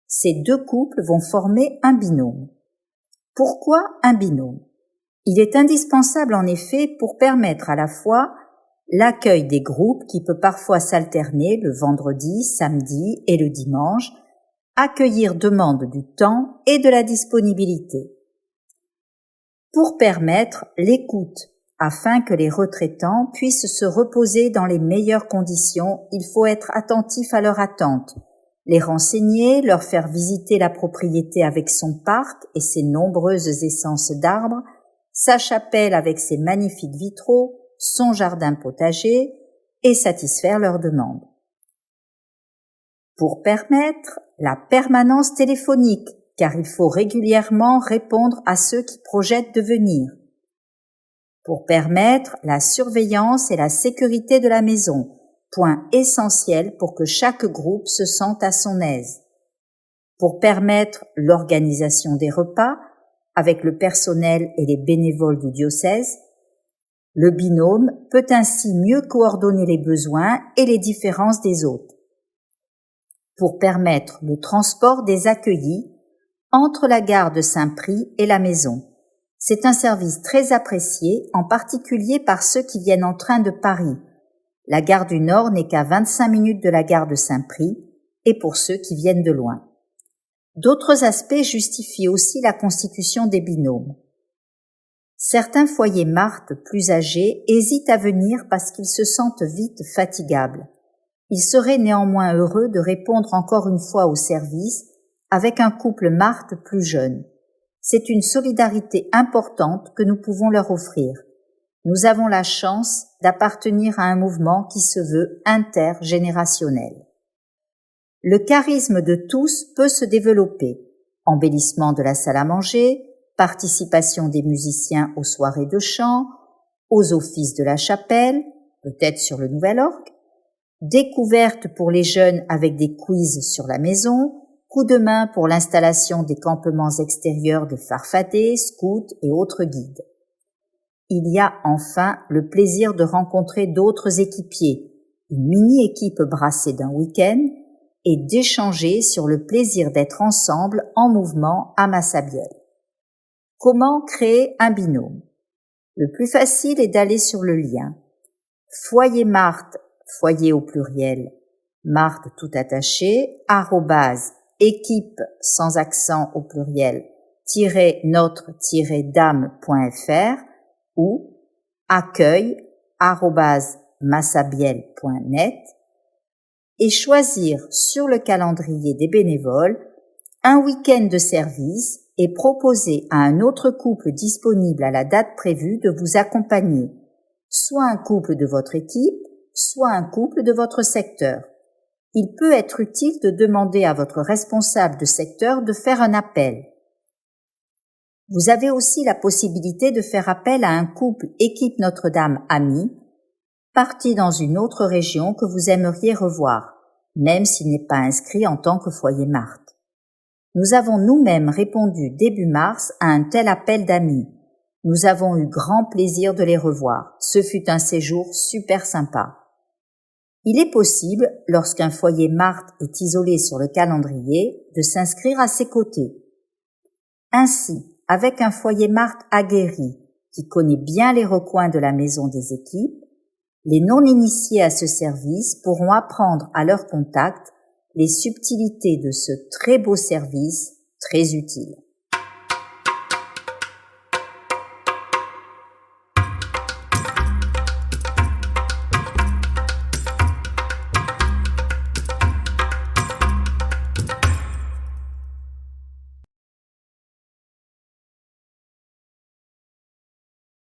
Ces 2 couples vont former un binôme. Pourquoi un binôme? Il est indispensable en effet pour permettre à la fois l'accueil des groupes qui peut parfois s'alterner le vendredi, samedi et le dimanche, accueillir demande du temps et de la disponibilité. Pour permettre l'écoute, afin que les retraitants puissent se reposer dans les meilleures conditions, il faut être attentif à leur attente, les renseigner, leur faire visiter la propriété avec son parc et ses nombreuses essences d'arbres, sa chapelle avec ses magnifiques vitraux, son jardin potager, et satisfaire leurs demandes. Pour permettre la permanence téléphonique, car il faut régulièrement répondre à ceux qui projettent de venir. Pour permettre la surveillance et la sécurité de la maison, point essentiel pour que chaque groupe se sente à son aise. Pour permettre l'organisation des repas avec le personnel et les bénévoles du diocèse, le binôme peut ainsi mieux coordonner les besoins et les différences des hôtes. Pour permettre le transport des accueillis entre la gare de Saint-Prix et la maison. C'est un service très apprécié, en particulier par ceux qui viennent en train de Paris. La gare du Nord n'est qu'à 25 minutes de la gare de Saint-Prix, et pour ceux qui viennent de loin. D'autres aspects justifient aussi la constitution des binômes. Certains foyers Marthe plus âgés hésitent à venir parce qu'ils se sentent vite fatigables. Ils seraient néanmoins heureux de répondre encore une fois au service avec un couple Marthe plus jeune. C'est une solidarité importante que nous pouvons leur offrir. Nous avons la chance d'appartenir à un mouvement qui se veut intergénérationnel. Le charisme de tous peut se développer. Embellissement de la salle à manger, participation des musiciens aux soirées de chant, aux offices de la chapelle, peut-être sur le nouvel orgue, découverte pour les jeunes avec des quiz sur la maison, coup de main pour l'installation des campements extérieurs des farfadets, scouts et autres guides. Il y a enfin le plaisir de rencontrer d'autres équipiers, une mini-équipe brassée d'un week-end, et d'échanger sur le plaisir d'être ensemble en mouvement à Massabielle. Comment créer un binôme? Le plus facile est d'aller sur le lien Foyer Marthe, foyer au pluriel, Marthe tout attaché, @équipe sans accent au pluriel, -notre-dame.fr ou accueil@massabielle.net et choisir sur le calendrier des bénévoles un week-end de service et proposer à un autre couple disponible à la date prévue de vous accompagner, soit un couple de votre équipe, soit un couple de votre secteur. Il peut être utile de demander à votre responsable de secteur de faire un appel. Vous avez aussi la possibilité de faire appel à un couple équipe Notre-Dame Amis, parti dans une autre région que vous aimeriez revoir, même s'il n'est pas inscrit en tant que foyer Marthe. Nous avons nous-mêmes répondu début mars à un tel appel d'amis. Nous avons eu grand plaisir de les revoir. Ce fut un séjour super sympa. Il est possible, lorsqu'un foyer Marthe est isolé sur le calendrier, de s'inscrire à ses côtés. Ainsi, avec un foyer Marthe aguerri, qui connaît bien les recoins de la maison des équipes, les non-initiés à ce service pourront apprendre à leur contact les subtilités de ce très beau service très utile.